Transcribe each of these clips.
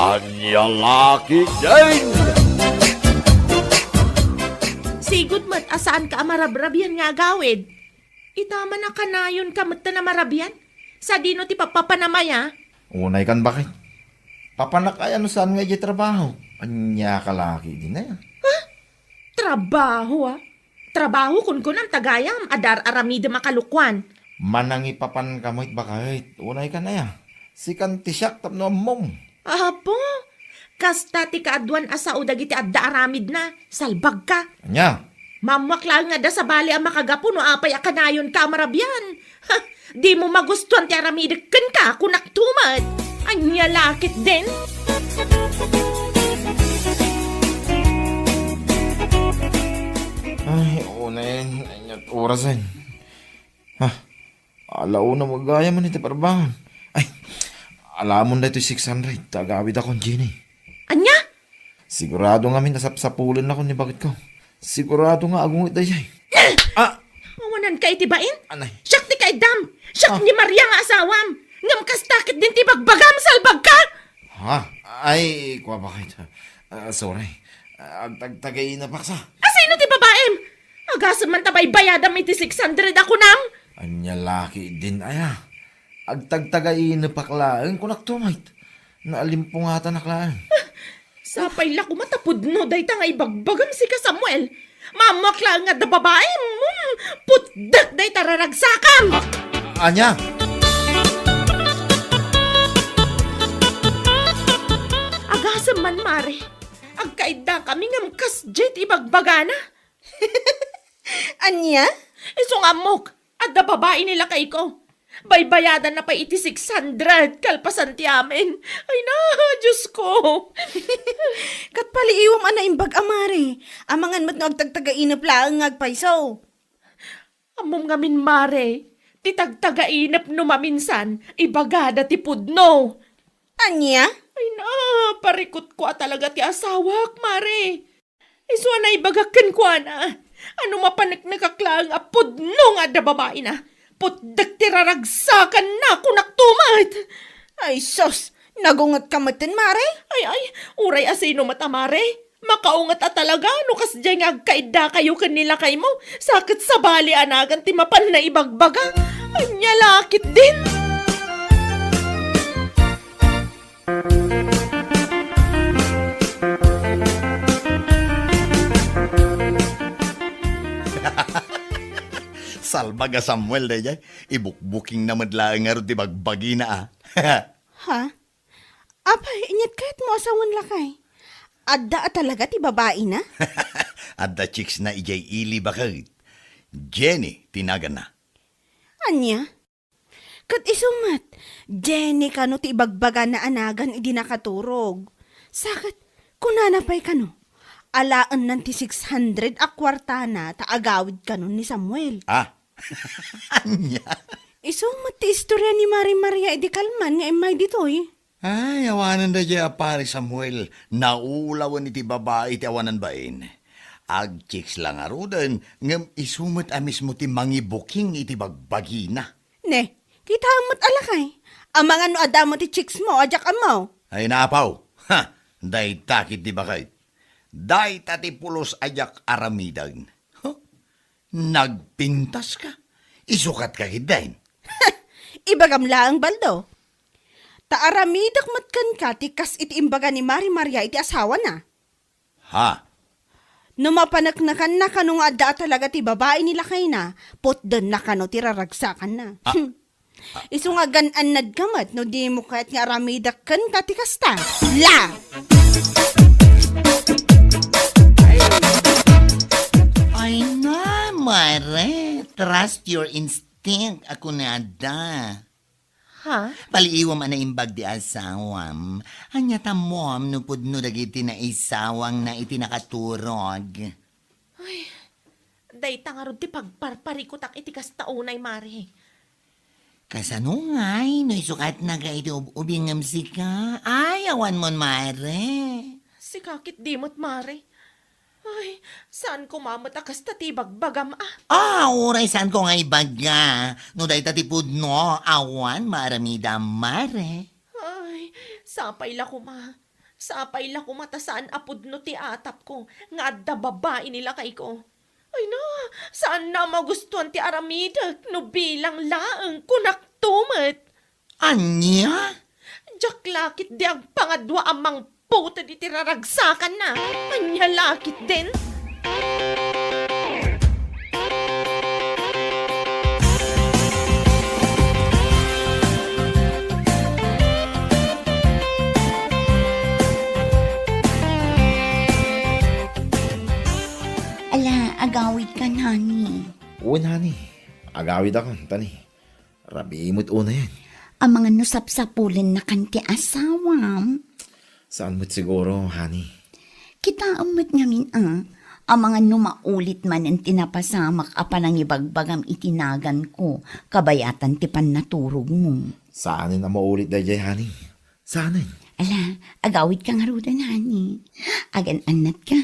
Anyang aki din! Sigod mat asaan ka marabrabyan nga gawid? Itama na kanayon ka mat na marabyan? Sa dino ti papapanamaya? Unay kan bakit? Papanakay ano saan nga di trabaho? Anya kalaki din na yan. Trabaho Trabaho kun ang tagayam adar aramide makalukwan. Manangipapan kamoy bakit? Unay ka na ya. Si kantisyak tapno mong. Apo, kasta ti kaadwan asa o dagiti adda aramid na, salbag ka. Anya? Mamakla nga da sa bali ang makagapo no apay akanayon ka marabyan. Ha, di mo magustuhan ti aramidekan ka kunak tumat. Anya lakit din. Ay, unay. Anyat orasan. Ha? Alauna magaya man iti parbangan. Ay, alamon na ito 600. Tagawid akong Gini. Anya? Sigurado nga minasapsapulan ako ni bakit ko. Sigurado nga agong itayay. Ah! Mawanan ka itibain? Anay. Siyak ti kay dam. Siyak ni Maria nga asawam. Ngam kastakit din ti bagbagam salbag ka. Ha? Ay, kwa bakit? Sorry. Agtagtagay na paksa. Asino ti babaem? Agasam man tabay bayadam iti 600 ako nang. Anya laki din aya. Agtagtagay na paklaan ko naktumait. Naalimpungatan naklaan. Sapay la kumatapod no day ta nga ibagbagam si ka Samuel. Mamakla nga da babae. Putdak day tararagsakam. Anya! Agasam man mare. Agkaida kami ngam kasjet ibagbagana. Anya? Iso nga mok. At da babae nila kay ko. Baybayadan na pa iti 600 kalpasan ti amin. Ay na, Diyos ko. Kat paliiwam ana imbag amari. Amangan mat no agtagtagainap laang ngagpaiso. Amom ngamin mare. Ti tagtagainap no maminsan. Ibagada ti pudno. Anya? Ay na, parikot ko talaga ti asawak, mare. Iso na ibagakan ko na. Ano mapanak nakaklang apod no nga da babae na. Putdak tiraragsakan na kunak tumat. Ay sos, nagungat ka matan mare? Ay, uray asino mata mare. Makaungat talaga no kas dyan nga agkaida kayo kanila kay mo. Sakit sa bali anagan ti mapan na ibagbaga. Anya lakit din. Salbaga Samuel day jay. Ibukbuking na madlaang nga rin di bagbagi na Ha? Apay, inyat kahit mo asawan lakay. Adda talaga ti babae na? At the chicks na ijay ili bakit. Jenny, tinagan na. Anya? Kat isumat, Jenny kano ti ibagbaga na anagan idi nakaturog. Sakit, kunanapay kano. Alaan ng ti 600 akwarta na taagawid kanon ni Samuel. Ah, anya. Isumat ti istorya ni Maria idi kalman nga imay ditoy. Ay, awanan da jay apari Samuel. Naulawan iti babae ti awanan bain. Ag chicks lang arudan, ngam isumat amis mo ti mangibuking iti bagbagi na. Ne, kita amat alakay. Amang ano adamo ti chicks mo, ajak amaw. Ay naapaw, ha, day takit di bakit. Day tati pulos ajak aramidag. Huh? Nagpintas ka? Isukat ka hidain. Ibagam laang baldo. Taaramidak matkan ka ti kas iti imbaga ni Maria iti asawa na. Ha? Numapanaknakan na kano nga adda talaga ti babae nila kay na, putdan na kano ti raragsakan na. Isu nga gananad kamat no di mo kahit nga aramidak kan ka ti kasta. La! Ay na, Mare. Trust your instinct. Ako na da. Ha? Paliiwam ana imbag di asawam. Anya tamom no pudno dagiti na isawang na iti nakaturog. Day tangarod ti pagparparikutak iti kas taunay mare. Kasano ngay, no isukat na ka iti ubingam sika. Ay, awan mon, Mare. Si kakit dimot mare. Ay, saan ko mamatakas tati bagbagam Oray saan ko nga ibaga. No day tatipud no, awan maramida, Mare. Ay, sapay la ko ma. Sapay la kumatasaan apod no ti atap ko, nga adda babae nila kay ko. Ay na, saan na magustuhan ti aramida no bilang laang kunak tumet. Anya? Jak lakit di ang pangadwa amang puta di tiraragsakan na. Anya lakit din. Ala, agawid ka, nani. Uwan, hani. Agawid ako, tani. Rabi mo't una yan. Ang mga nusap-sapulin na kanti asawam. Saan mo't siguro, hani? Kita amot ngamin ang mga numaulit man ang tinapasamak apan ang ibagbagam itinagan ko, kabayatan ti pan naturog mo. Saanin na maulit dahil, hani? Saanin? Ala, agawid ka nga rudan, hani. Agan-anat ka.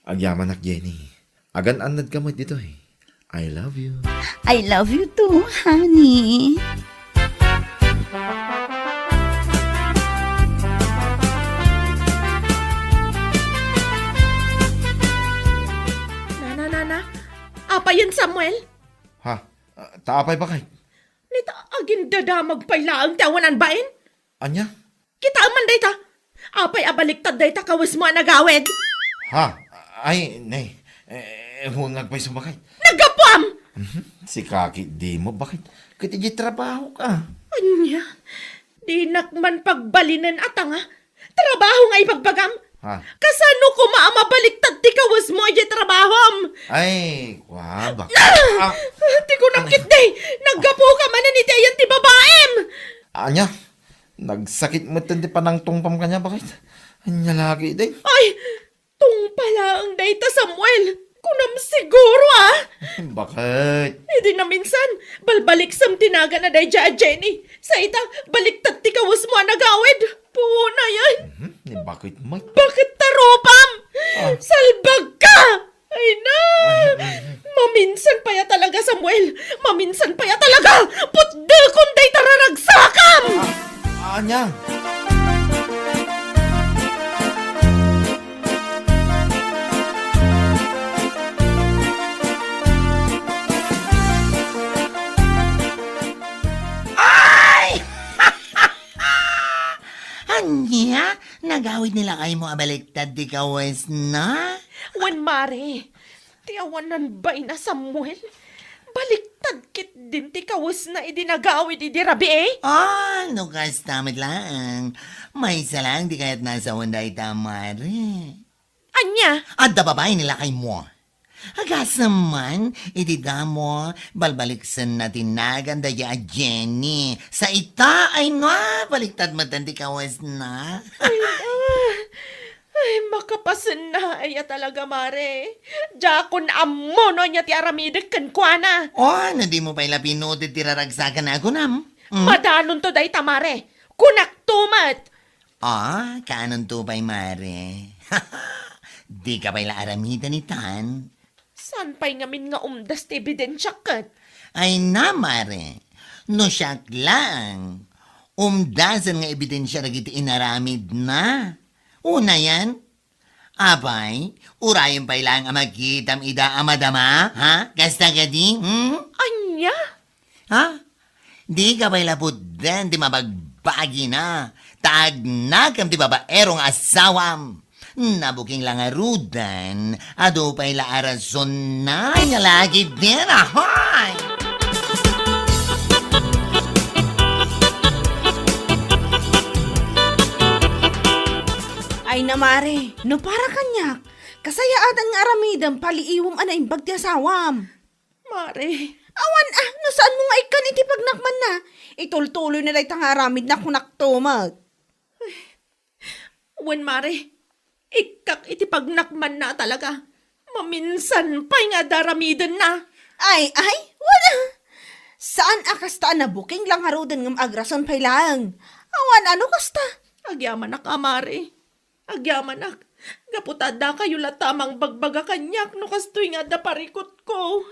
Agyaman ak, Jenny. Agan-anad ka mo dito eh. I love you. I love you too, honey. Na. Apa yan, Samuel? Ha? Taapay ba kay? Nita agin dadamag paylaang tawanan bain? Anya? Kita man dayta. Apay abaliktad dayta kawas mo nagawid. Ha? Ay, nay. Huwag pa'y sumakay. Nagapam! Si Kaki, di mo. Bakit? Kasi trabaho ka. Anya, di nakman pagbalinan atanga. Trabaho nga ipagbagam. Ha? Kasano ko maamabaliktad ti kawas mo ay trabahom. Ay, wabak. Ti ko nakit day. Naggapo ka man ni Dayan ti babaem. Anya? Nagsakit mo tindi pa ng tungpam kanya. Bakit? Anya lagi, day. Ay, tung pala ang dayta Samuel. Kunam siguro Bakit? Hindi na minsan, balbalik sam tinaga na day dya Jenny. Sa ita, baliktad ti kawas mo nagawid. Puna yan. Bakit mo? Bakit taropam? Salbag ka! Ay na! Maminsan pa ya talaga, Samuel. Maminsan pa ya talaga. Putda kung day tararagsakam! Anya? Anya? Nagawid nila kayo mo abaliktad di kawes na? Wan mare, tiawanan ba ina Samuel? Baliktad kit din ti kawas na idinagawid idi rabi eh? No kas tamad lang. May isa lang di kaya't nasa wanday tamari. Anya? At da babae nila kay mo. Agas naman, itida mo, balbaliksan na tinagan daya Jenny. Sa ita ay nga, baliktad matandi kawas na. Ay, makapasan na ay talaga mare. Jakon amo no niya ti aramidag kan kuana. No di mo pa ila pinutid tiraragsakan ako nam. Madanon to day tamare. Kunak tumat. Kanon to pa'y mare. Di ka pa ila aramida ni Tan. San pa'y ngamin nga umdas ti ebidensya kat? Ay na, mare. No siyak lang. Umdasan nga ebidensya na kita inaramid na. Una yan. Abay, urayan pa ilang amagitam ida amadama, ha? Kasta ka di, Anya? Ha? Di ka pa ilapudan, di mabagbagi na. Taag na kam di babaerong asawam. Nabuking lang arudan, ado pa ila arason na, lagi din, ahoy! Ay namare, no para kanyak. Kasayaan ang aramidam paliiwam ana imbag ti asawam. Mare, Awan no saan mo nga ikan iti pagnakman na. Itultuloy na day tang aramid na kunak tumag. wan mare. Ikak iti pagnakman na talaga. Maminsan pa'y nga daramidan na. Ay, wala. Saan akasta na booking lang harudan ng agrason pay lang. Awan ano kasta? Agyaman mare. Agyaman Gaputada kayo latamang bagbaga kanyak no kastoy nga da parikot ko.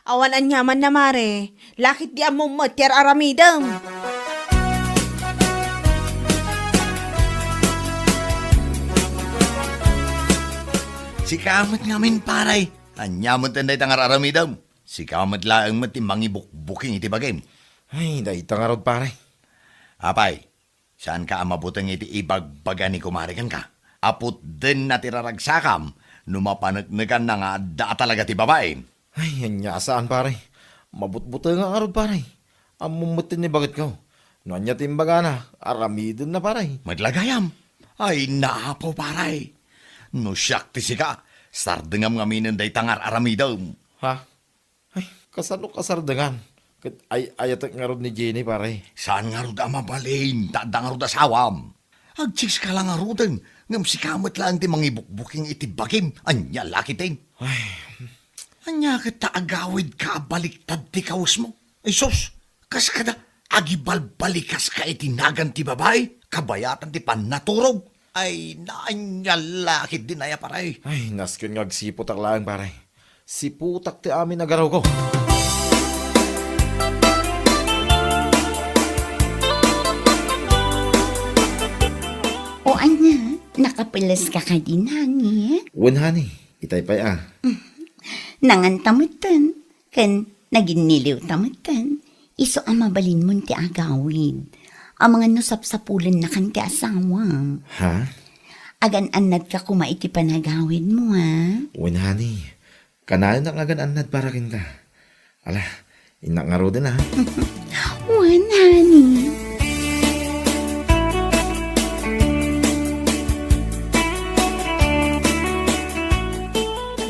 Awan anyaman na mare. Lakit di among matyar aramidam. Si kamat ngamin paray. Anyamot na tangar aramidam. Si kamat laang mati mangibuk-buking iti bagay. Ay, daita nga rod pare. Apay, saan ka amabutang iti ibagbaga ni kumarikan ka? Apot din na tiraragsakam, numapanagnagan na nga da talaga ti babae. Ay, anya saan pare. Mabutbuta nga rod pare. Amumutin ni bakit ko. No anya timbaga na, aramidin na pare. Madlagayam, ay naapo paray. No siyak ti sika, sardengam ngaminan day tangar aramidam. Ha? Ay, kasano kasardangan? Ay, ayatak nga rod ni Jenny pare. Saan nga rod amabalin, tadang nga rod asawam. Agchis ka lang nga rodan, ngam si kamat lang ti mangibukbuking iti bagim, anya lakitin. Anya kita agawid ka baliktad ti kawas mo. Ay sos, kas kada agibalbalikas ka itinagan ti babae, kabayatan ti panaturog. Ay naanya lakit din aya paray. Ay, naskyon nga agsipot lang pare. Siputak ti amin nagaraw ko. O anya, nakapilas ka ka din, honey. Wen honey, itay pay Nangantamutan, kan naginiliw tamutan. Iso ang mabalin mo ti agawid. Ang mga nusap-sapulan na kan ti asawa. Ha? Agan-anad ka kumaiti panagawid mo, ha? Wen honey, kanayon ang agan anad para kin ka. Ala, inak nga rod na ha. Wan, honey.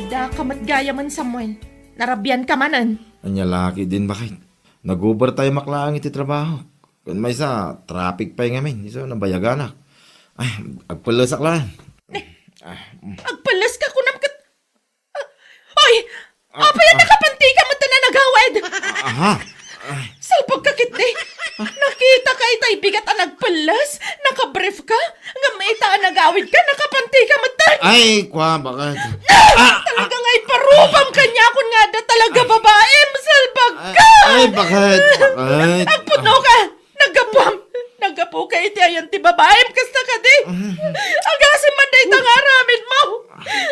Da kamatgaya man Samuel. Narabyan ka manan. Anya laki din bakit? Nagubar tayo maklaang iti trabaho. Kung may sa traffic pa yung amin. Iso nabayaganak. Ay, agpalasak lang. Agpalas ka kunam kat... Ay! Apa yan nakapanti ka mo na nagawid? Aha! Salpag ka kit di. Nakita ka itay bigat ang nagpalas. Nakabrief ka. Nga maita ang nagawid ka. Nakapanti ka mo Ay, kwa, bakit? Talaga nga'y parupam kanya kung nga da talaga babae. Masalbag ka. Ay, bakit? Bakit? Agpuno ka. Nagapuam. Nagapu ka iti ayan ti babae. Kasta ka di. Agasin man day tangaramid mo.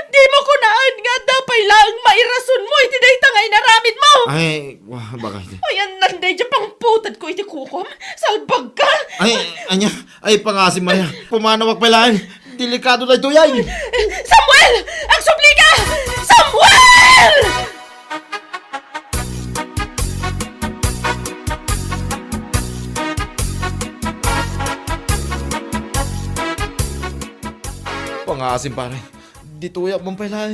Di mo kunaan nga dapay lang mairason mo. Iti day tangay naramid mo. Ay, kwa, bakit? Ayan nanday dyan pang putad ko iti kukom. Salbag ka. Ay, anya, ay, pangasim Maria. Pumanawag pala. Delikado na ito yan. Samuel! Ang subli ka! Samuel! Pangasim pare. Dituyak mong pala.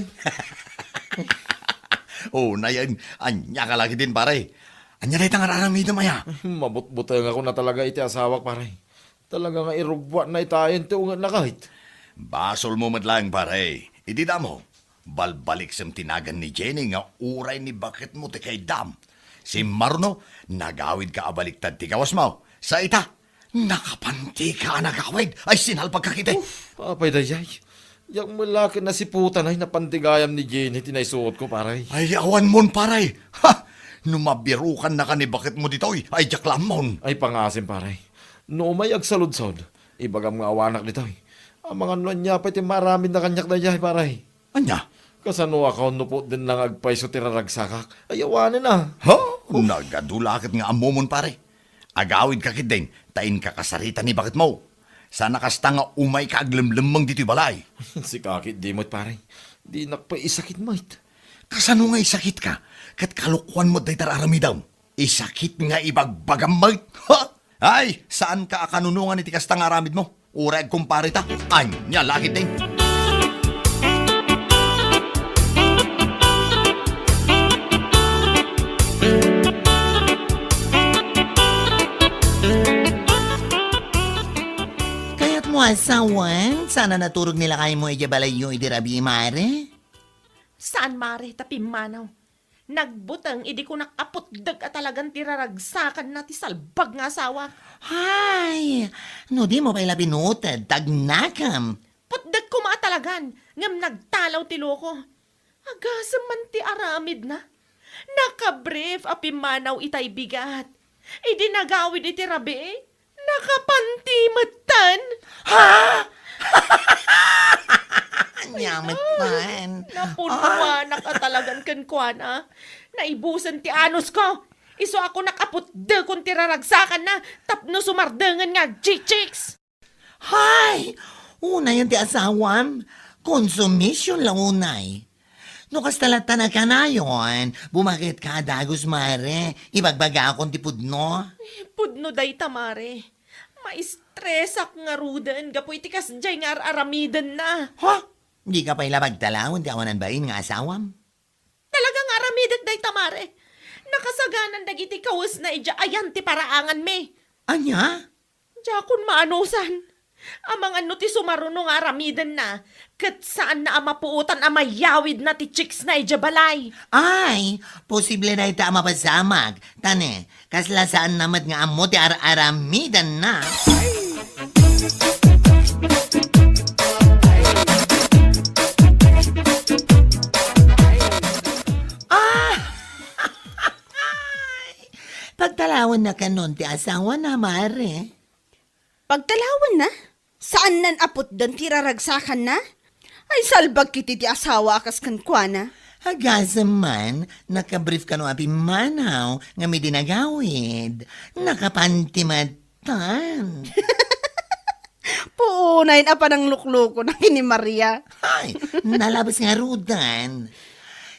Oh, na yan, anya ka laki din paray. Anya na tangar aramidam aya. Mabutbutang ako na talaga iti asawak pare. Talaga nga irubwa na itayin ti ungan na kahit. Basol mo madlang paray. Idi damo. Balbalik sam tinagan ni Jenny nga uray ni bakit mo ti kay dam. Si Marno, nagawid ka abaliktad ti kawas mo. Sa ita, nakapanti ka nagawid. Ay sinalpag ka kiti. Papay dayay. Yang malaki na si putan ay napantigayam ni Jenny tinaisuot ko paray. Ay awan mon paray. Ha! Numabirukan na ka ni bakit mo ditoy. Ay jaklam mon. Ay pangasim paray. No may agsaludsod. Ibagam nga awanak nitoy. Ang mga nuan niya pa iti marami na kanyak na jay paray. Anya? Kasano ako nupo din lang agpaiso tiraragsakak. Ay awanin na. Ha? Nagadulakit nga amomon pare. Agawid ka kit din. Tain ka kasarita ni bakit mo. Sana kasta nga umay ka aglemlemang dito'y balay. Si kakit dimot paray. Di nakpaisakit mo it. Kasano nga isakit ka? Kat kalukwan mo day tararamidam. Isakit nga ibagbagamay. Ha? Ay, saan ka akanunungan iti kasta nga aramid mo? Ureg kumpare ta. Anya lakit din. Kaya't mo asawan, sana naturog nila kayo mo ijabalay yung idirabi mare. Saan mare tapi manaw? Nagbutang idi ko nakaputdag at talagang tiraragsakan na ti salbag nga asawa. Hay, no di mo pa ila binutad, tagnakam. Putdag ko maatalagan, ngam nagtalaw ti loko. Agasam man ti aramid na. Nakabrief api manaw itay bigat. Idi nagawid iti rabi, nakapanti matan. Nya salamat man. Napunuan ka talagan kan kuana. Naibusan ti anos ko. Iso ako nakaputda kung tiraragsakan na tapno sumardangan nga chichiks. Hay! Una yan ti asawam. Konsumisyon lang unay. No kastalata na ka na yun, bumakit ka dagos mare. Ibagbaga akong ti pudno. Pudno day tamare. Ma-stress ak nga rudan. Gapoy ti kasjay nga aramidan na. Ha? Di ka pa ilabag talawon ti awanan bain nga asawam? Talagang aramidan day tamare. Nakasaganan dagiti kawas na ija ayan ti paraangan me. Anya? Diya kun maanusan. Amang ano ti sumarunong aramidan na. Kat saan na amapuutan amayawid na ti chicks na ijabalay. Ay, posible na ita mapasamag. Tane, kasla saan namat nga amo ti aramidan na. Ah! Pagtalawan na kanon ti asawa na, mare. Pagtalawan na? Saan nan apot dan tiraragsakan na? Ay salbag kiti ti asawa akas kan kuana. Agasam man, nakabrief ka no api manaw nga may dinagawid. Nakapantimatan. Puunayin apa ng lukluko na ni Maria. Ay, nalabas nga rudan.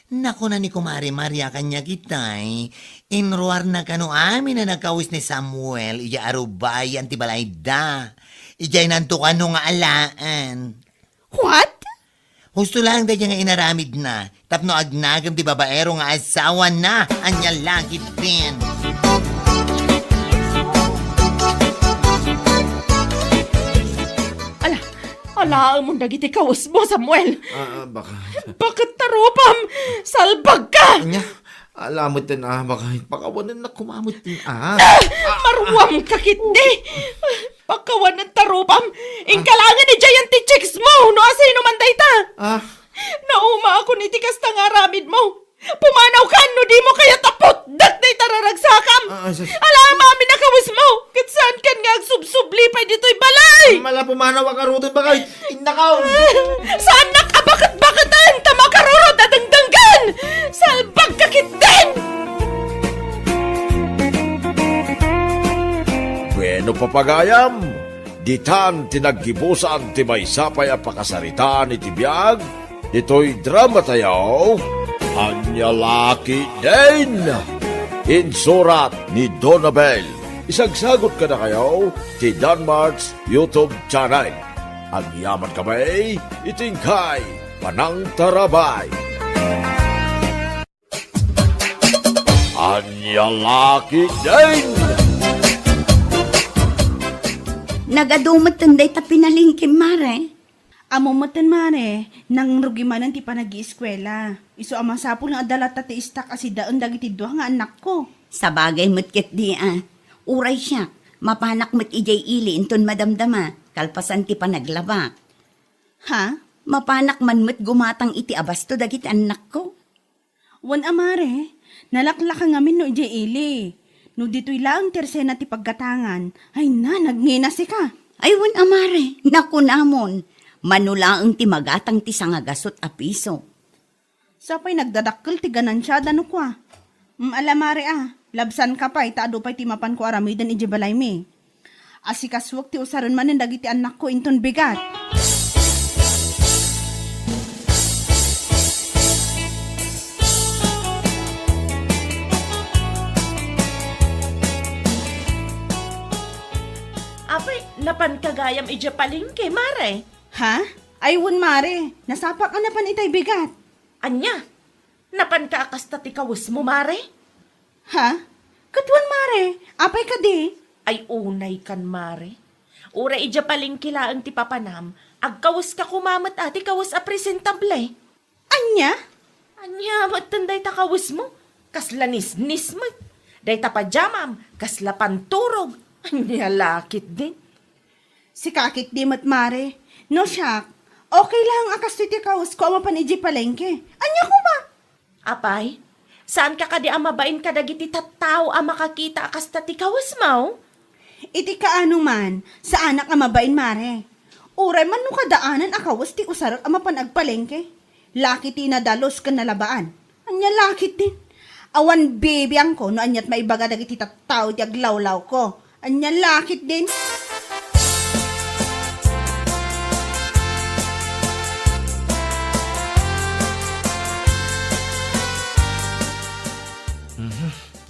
Naku na ni Kumari Maria kanya kitay. Inruar na kano amin na nagkawis ni Samuel. Iya arubay ang tibalay da. Ijay nanto ka no nga alaan. What? Husto lang da nga inaramid na. Tapno agnagam di babaero nga asawa na. Anya lagi din. Ala mo dagiti kawas mo, Samuel. Baka... Bakit tarupam? Salbag ka! Anya, alamot din baka pakawanan na kumamot din Maruwam ka kiti! Pagkawan ng tarupam, ingkalangan ni Giant chicks mo! No asay naman dayta! Nauma ako ni tikas tangaramid mo! Pumanaw ka, no di mo kaya tapot! Dak day tararagsakam! Alam mami nakawas mo! Katsan kan nga agsubsubli pa dito'y balay! Mala pumanaw ka rutin baka indakaw! Saan nakabakat-bakatan? Tama ka rurot at dangdanggan! Salbag ka kitin! Bueno papagayam, ditan tinaggibusan ti may sapay a pakasaritaan iti biyag, ito'y drama tayo, Anya Laki din! Insurat ni Donabel. Isagsagot ka na kayo ti Danmarks YouTube channel. Ang yaman kamay, itingkay, panang tarabay. Anya Laki din! Nagadumat tanday ta pinalingkim, mare. Amo matan mare, nang rugimanan ti panag-ieskwela. Iso ama sapul nga adalat ti istak asi daon dagiti duha nga anak ko. Sa bagay mo't ket di Uray siya, mapanak mo't ijay ili inton madamdama, kalpasan ti panaglabak. Ha? Mapanak man mo't gumatang iti abasto dagiti anak ko. Wan amare, nalaklaka ngamin no ijay ili. No dito'y lang tersena ti paggatangan, ay na, nagninasi ka. Ay wan amare, naku namon. Manulaang ti magatang ti sangagasot a piso. Sapay nagdadakkel ti ganansya dano kwa. Alamare labsan ka pa, itaado pa'y timapan ko aramidan ijibalay me. Asikaswag ti usaron manin dagiti anak ko inton bigat. Apay, napan kagayam ija palingke, mare. Ha? Ay wun mare, nasapak ka na pan itay bigat. Anya, napan ka akasta ti kawas mo, mare? Ha? Katwan mare, apay ka di. Ay unay kan, mare. Ura ija palingkilaan ti papanam, agkawas ka kumamat ati kawas a presentable. Anya? Anya, matanday ta kawas mo. Kasla nis-nis mo. Day ta pajamam, kasla panturog. Anya, lakit din. Si kakit di mat mare. No siyak, okay lang akas ti kawas ko ama paniji palengke. Anya ko ba? Apay, saan ka kadi amabain kadagiti tattao a makakita akas ta ti kawas mo? Iti kaano man, sa anak amabain mare. Uray man no kadaanan akawas ti usarag ama panagpalengke. Laki ti nadalos kan nalabaan. Anya lakit din. Awan baby ang ko no anyat maibaga dagiti tattao ti aglawlaw ko. Anya lakit din.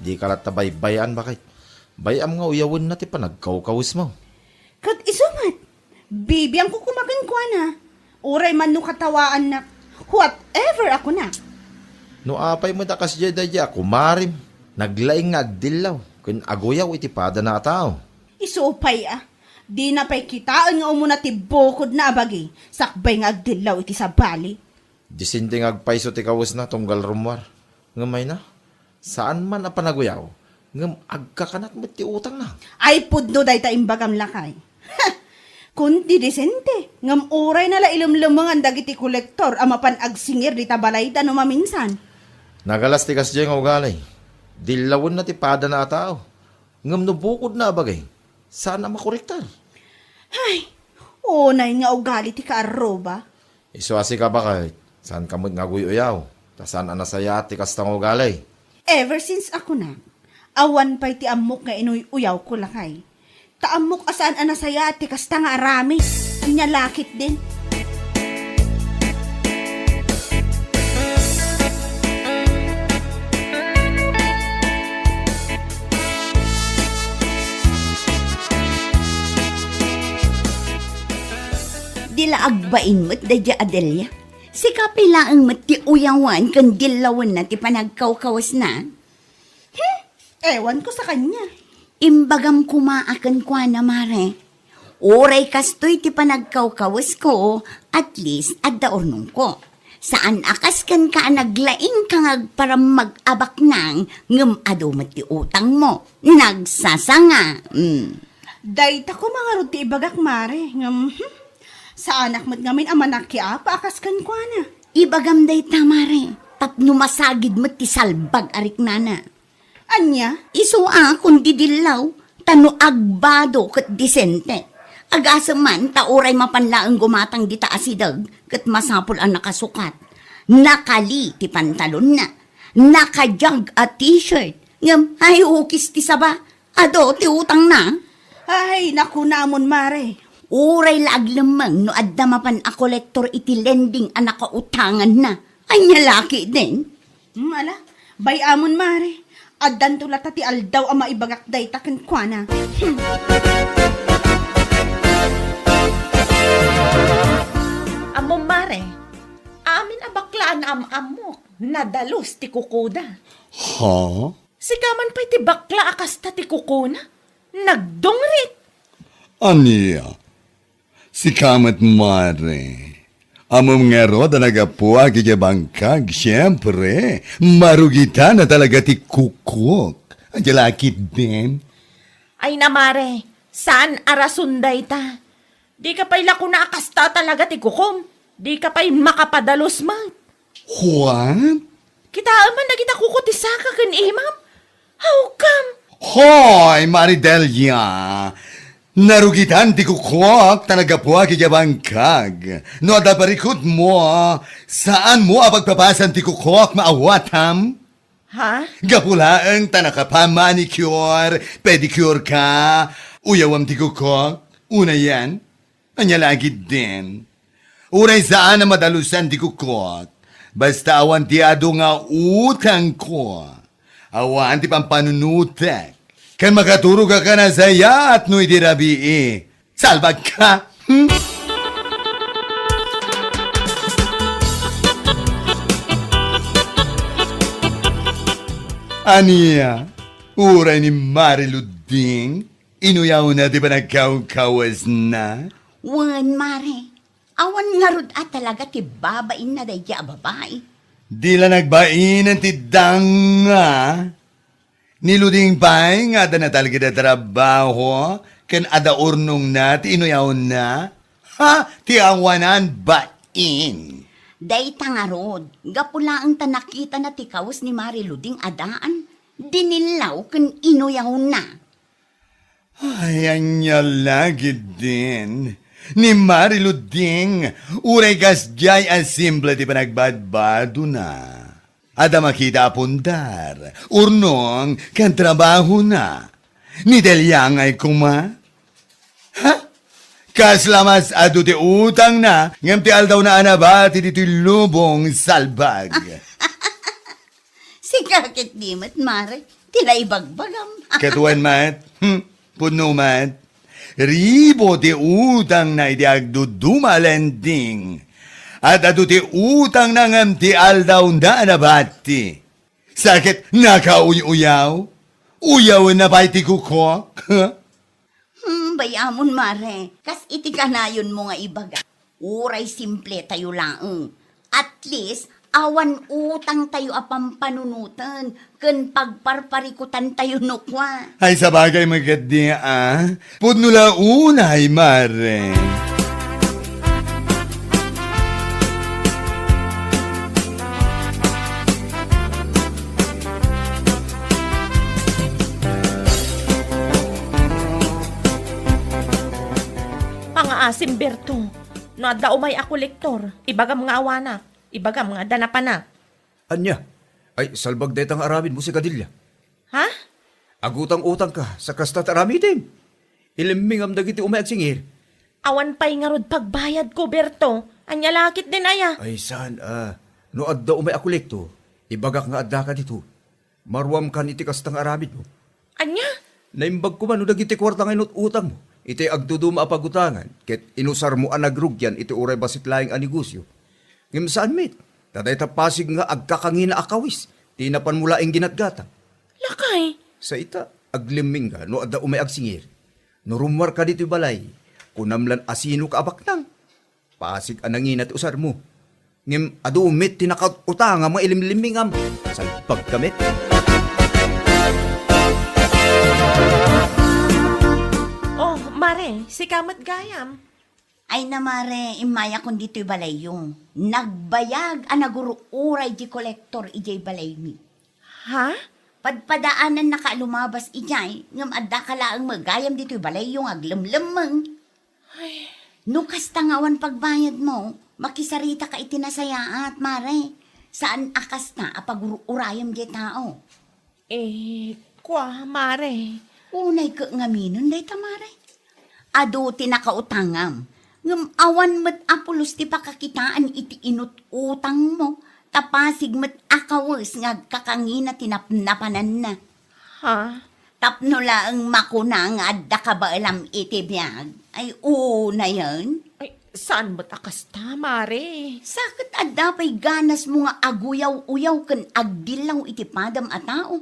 Di ka lat baybayan bakit? Bayam nga uyawin na ti panagkawkawis mo. Kat isumat. Baby ang kukumakan ko na. Uray man no katawaan na. Whatever ako na. No apay mo dakas dya kumarim. Naglaing nga agdilaw. Kun aguyaw iti pada na tao. Isupay Di na pa'y kitaan nga umuna ti bukod na abagi. Sakbay nga agdilaw iti sa bali. Disinting agpaiso ti kawas na tunggal rumwar. Ngamay na. Saan man ang panaguyaw? Ngam agkakanat mo ti utang na. Ay pudno day ta imbagam lakay. Kunti disente. Ngam uray nala ilumlumangan dagiti kolektor amapan agsingir di tabalayda no maminsan. Nagalas ti kasya nga ugalay. Dilawon na ti pada na tao. Ngam no bukod na bagay. Saan na makorektar? Ay, unay nga ugali ti kaaroba. Isuasi ka ba kahit? Saan kamot nga guyoyaw? Tasan anasaya ti kastang ugalay? Ever since ako na, awan pa'y ti amok nga inuyaw ko lakay. Taamok asaan anasaya ti kasta nga arami. Inya lakit din. Dila agbain mo't dadya Adelia. Si kapilaang mo't ti uyawan kan dilawan na ti panagkawkawas na. Ewan ko sa kanya. Imbagam kumaakan kwa na mare. Oray kastoy ti panagkawkawas ko, at least at daornong ko. Saan akas kan ka naglaing kang para mag-abak nang ngam ado mo't ti utang mo. Nagsasanga. Dayta ko mga ruti ibagak mare. Sa anak mo't ngamin amanakya pa akas kan kwa na. Ibagam day tamare. Tapno masagid mo't ti salbag arik nana. Anya? Iso kundi dilaw, tano agbado kat disente. Agasa man, tauray mapanlaang gumatang di taasidag, kat masapul ang nakasukat. Nakali ti pantalon na, nakajag at t-shirt. Ngam, ay ukis ti saba, ado ti utang na. Ay, naku namon mare. Uray laag lamang no adda mapan a kolektor iti lending ang nakautangan na. Ay laki din. Ala, bayamon mare. Addan tulat ti aldaw ang maibagak day taken kwa na. Amo mare, amin abaklaan amok, nadalos ti kukuda. Ha? Sikaman pa'y ti bakla akas ta ti kukuna, nagdungrit. Aniya? Si kamat mare. Amom nga ro da nagapuwa kikibangkag, siyempre, marugita na talaga ti kukuk. Anjalakit din. Ay na mare, saan arasunday ta? Di ka pa'y lako na akasta talaga ti kukom. Di ka pa'y makapadalos man. What? Kita man na kita kukutisaka kan imam. How come? Hoy, Maridelia! Narugitan ti kukwak talaga po kikibangkag. No adabarikot mo, saan mo apagpapasan ti kukwak maawatam? Ha? Gapulaan tanaka pa manicure, pedicure ka, uyawam ti kukwak, una yan, anya lagi din. Uray saan na madalusan ti kukwak, basta awan ti ado nga utang ko, awan ti pampanunutek. Kan makaturo ka na saya at no idirabii. Salbag ka! Aniya, uray ni Mariluding, inuyaw na di ba nagkawkawas na? Wan mare, awan nga rod at talaga ti babain na dadya babae. Di la nagbain ang tidanga. Niluding pa'y nga da na talaga na trabaho, kan ada urnong na, ti inuyaw na, ha, ti awanan bain. Day tangarod, gapula ang tanakita na ti kawas ni Mariluding adaan, dinilaw kan inuyaw na. Ay, anya lagi din. Ni Mariluding, uray kas jay as simple ti panagbadbado na. Ada makita apundar, urnong kan trabaho na. Ni Delyang ay kuma. Ha? Kaslamas adu ti utang na, ngam ti aldaw na anabati ti lubong salbag. Si kakit dimat, Mare. Tilaibagbagam. Katuan mat, puno mat, ribo ti utang na iti agduduma lending. At adu ti utang na ngam ti aldaw na anabati. Sakit nakauyaw? Uyaw na pa iti kuko? Bayamon, Mare. Kas iti kanayon mo nga ibaga. Uray simple tayo lang. At least, awan utang tayo apang panunutan. Ken pagparparikutan tayo nukwa. Ay sabagay magkadi Pudnula unay, mare. Pangaasim Berto, no adda umay a kolektor, ibaga mga awana, ibaga mga danapana. Anya? Ay, salbag detang aramid mo si Kadilya. Ha? Agutang-utang ka sa kastat aramitin. Iliming am dagiti umay at singir. Awan pa'y nga rod pagbayad ko, Berto. Anya lakit din aya. Ay, saan no adda umay a kolekto, ibagak nga adda ka dito. Marwam kan iti kastang aramid mo. Anya? Naimbag ko man no dagiti kwarta nga utang mo. Iti agduduma apagutangan, ket inusar mo anagrugyan iti uray basit laing anegosyo. Ngem saan mit? Taday tapasig nga agkakangina akawis, tinapan mula ing ginatgatang. Lakay. Sa ita, agliming nga, no adda umay agsingir. No rumwar ka dito balay, kunamlan asino ka abaknang. Pasig anangin at usar mo. Ngem adu umit tinakautang nga mga ilimlimingam. Salpag kamit. Oh, Mare, si Kamat Gayam. Ay na, Mare, imaya kung dito'y balay yung. Nagbayag anaguro uray di kolektor ijay balay mi. Ha? Padpadaanan na ka lumabas ijay, ngam adda ka laang magayam dito'y balay yung aglamlamang. No kastangawan pagbayad mo, makisarita ka itinasayaat, Mare. Saan akas na apagurayam di tao? Kwa, Mare. Unay ka ngaminon day Mare. Ado tinakautangam. Ngam awan mat apulos ti pakakitaan iti inut utang mo. Tapasig mat akawas nga kakangina tinapnapanan na. Ha? Tapno laang makuna nga adda ka ba alam iti biyag? Ay una yan. Ay, saan ba't akasta, Mare? Sakit adda pa'y ganas mo nga aguyaw-uyaw kan agdilaw iti padam a tao.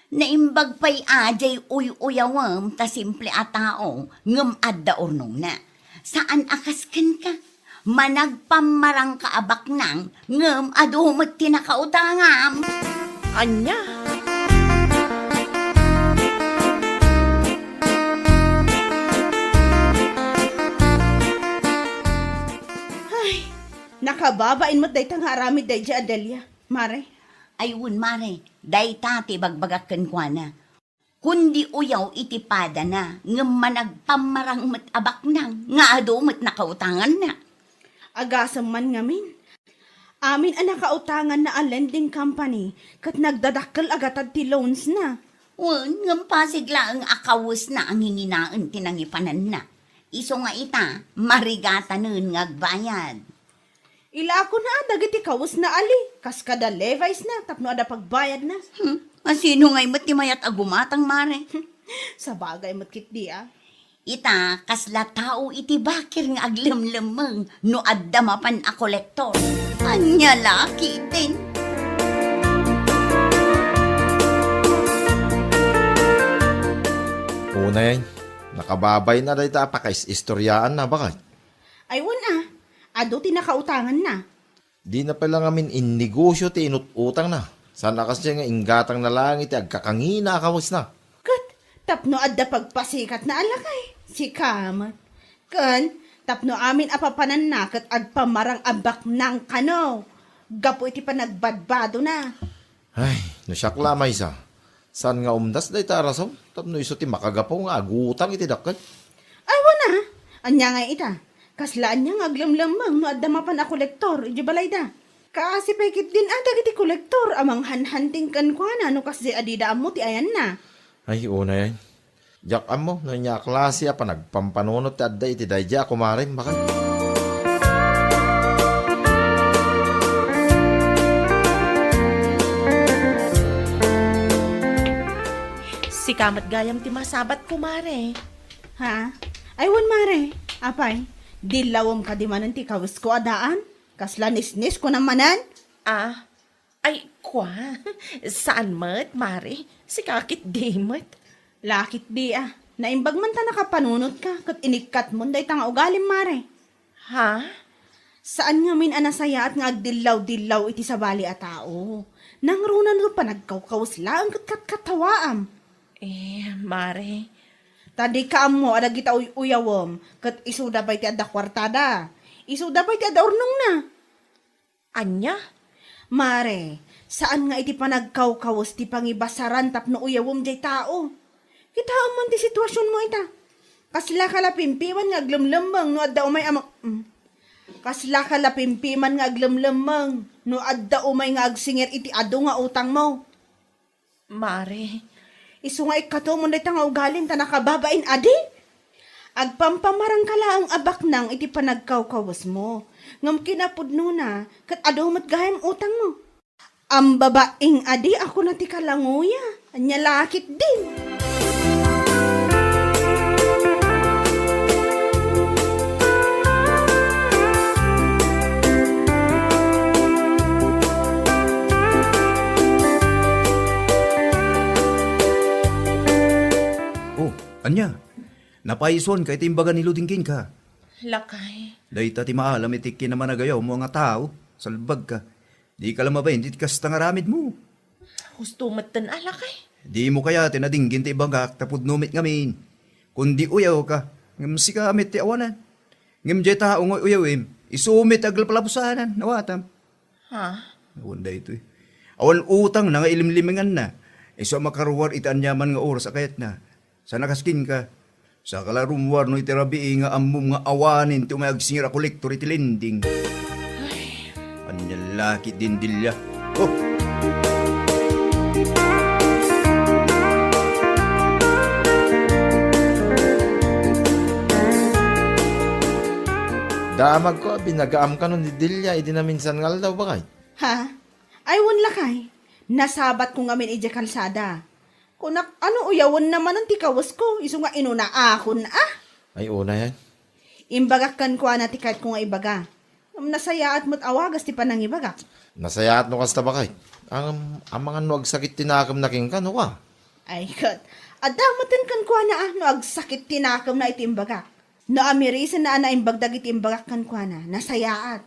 Naimbag pa'y ajay uy-uyawam ta simple a tao ngam adda ornong na. Saan akasken ka? Managpamarang kaabak nang ngam adumot tinakautangam. Anya? Nakababain mo't day tang haramid day di Adelia. Mare. Ayun, Mare, day tati bagbagakan kwa na. Kundi uyaw itipada na, ngam managpamarang abak nang, nga adumot nakautangan na. Agasam man ngamin. Amin ang nakautangan na a lending company kat nagdadakkel agatad ti loans na. Wan, ngam pasigla ang akawus na ang hininaan tinangipanan na. Iso nga ita, marigata nun ngagbayad. Ila ako na dagiti kawus na ali. Kas kada levi's na tapno ada pagbayad na. Masino nga'y matimayat agumatang, Mare? Sa bagay mo't kitdi Ita, kasla tao iti bakir nga aglemlemeng no adda mapan a kolektor. Anya laki din. Una yan, nakababay na dahi ta pakais-istoryaan na bakit? Aywan ado ti nakautangan na. Di na pala ngamin innegosyo ti inututang na. Sana kasi nga inggatang na lang iti agkakangina kawas na. Kat, tapno adda pagpasikat na alakay. Si Kamat. Kan, tapno amin apapanan na kat agpamarang abak ng kano. Gapo iti panagbadbado na. Ay, nasyak lamay sa. San nga umdas dahi ta rasaw? Tapno iso ti makagapaw nga agutang iti dakkel. Aywan anya nga ita. Kaslaan niya ngaglamlamang no adda mapan a kolektor, iti balay da. Kaasi pekit din adag iti kolektor, amang hanhanting kan kwa na, no kasi adida amo ti ayan na. Ay, una yan. Jak mo, no niya klase pa nagpampanunot ti adda iti dayja kumarin baka. Si kamat gayam ti masabat ko, Mare. Ha? Aywan mare, apay, dilawom ka di manan ti kawis ko adaan? Kasla nisnis ko namanan? Ah, ay, kwa. Saan mat, Mare? Si kakit di mat. Lakit di naimbag man ta nakapanunot ka, kat inikat mo day tanga ugalim mare. Ha? Saan nga min anasaya at nga agdilaw-dilaw iti sabali a tao? Nang runa no panagkawkaws lang kat katawaam. Mare. Tadi ka mo adag kita uyawom, kat isuda pa iti adda kwartada. Isuda pa iti adda urnong na. Anya? Mare, saan nga iti panagkawkawas ti pangibasaran tapno uyawom jay tao? Kita man ti sitwasyon mo ita. Kasla ka lapimpiman nga aglamlamang no adda umay amang... Kasla ka lapimpiman nga aglamlamang no adda umay nga agsingir iti ado nga utang mo. Mare. Isu nga ikato mo na nga ugalin ta nakababain adi. Agpampamarang kala ang abak nang iti panagkawkawas mo. Ngam kinapudno na, kat adomat gayam utang mo. Ang babaing adi ako na ti kalanguya. Anya lakit din. Oh, anya. Napaison ka itimbagan ni Ludingking ka. Lakay. Dahita ti maalam iti kinamanagayaw mo nga tao. Salbag ka. Di ka lamabayin, di kasta nga ramid mo. Gusto matan alakay. Di mo kaya tinadinggin ti ibagak tapod numit ngamin. Kundi uyaw ka, ngam si kamit ti awanan. Ngam jay tao nga uyawim, isumit aglapalapusanan, nawatam. Ha? Wanda ito eh. Awan utang na nga ilimlimingan na. Iso makaruwar itaan yaman nga oras akayat na. Sa nakaskin ka. Sa kalarumwar no itirabi nga amum nga awanin ti umayagsingira kolektor iti lending. Anyalaki din dilya. Oh! Damag ko, binagaam ka nun ni Dilya, idi na minsan ngal daw bakay. Ha? Aywan lakay. Nasabat ko ngamin ija kalsada. Kunak ano uyawan naman ang tikawas ko. Iso nga inuna ahon Ay, una yan. Imbagakan ko na tikat ko nga ibaga. Nasaya at mo't awagas ti panang ibagak. Nasayaat no kasta bakay. Ang mga nuag sakit tinakam na king ka, no ka? Ay kat. Adamatan kan ko na no agsakit tinakam na itimbagak. No amirisan na imbagdag itimbagak kan ko na. Nasayaat.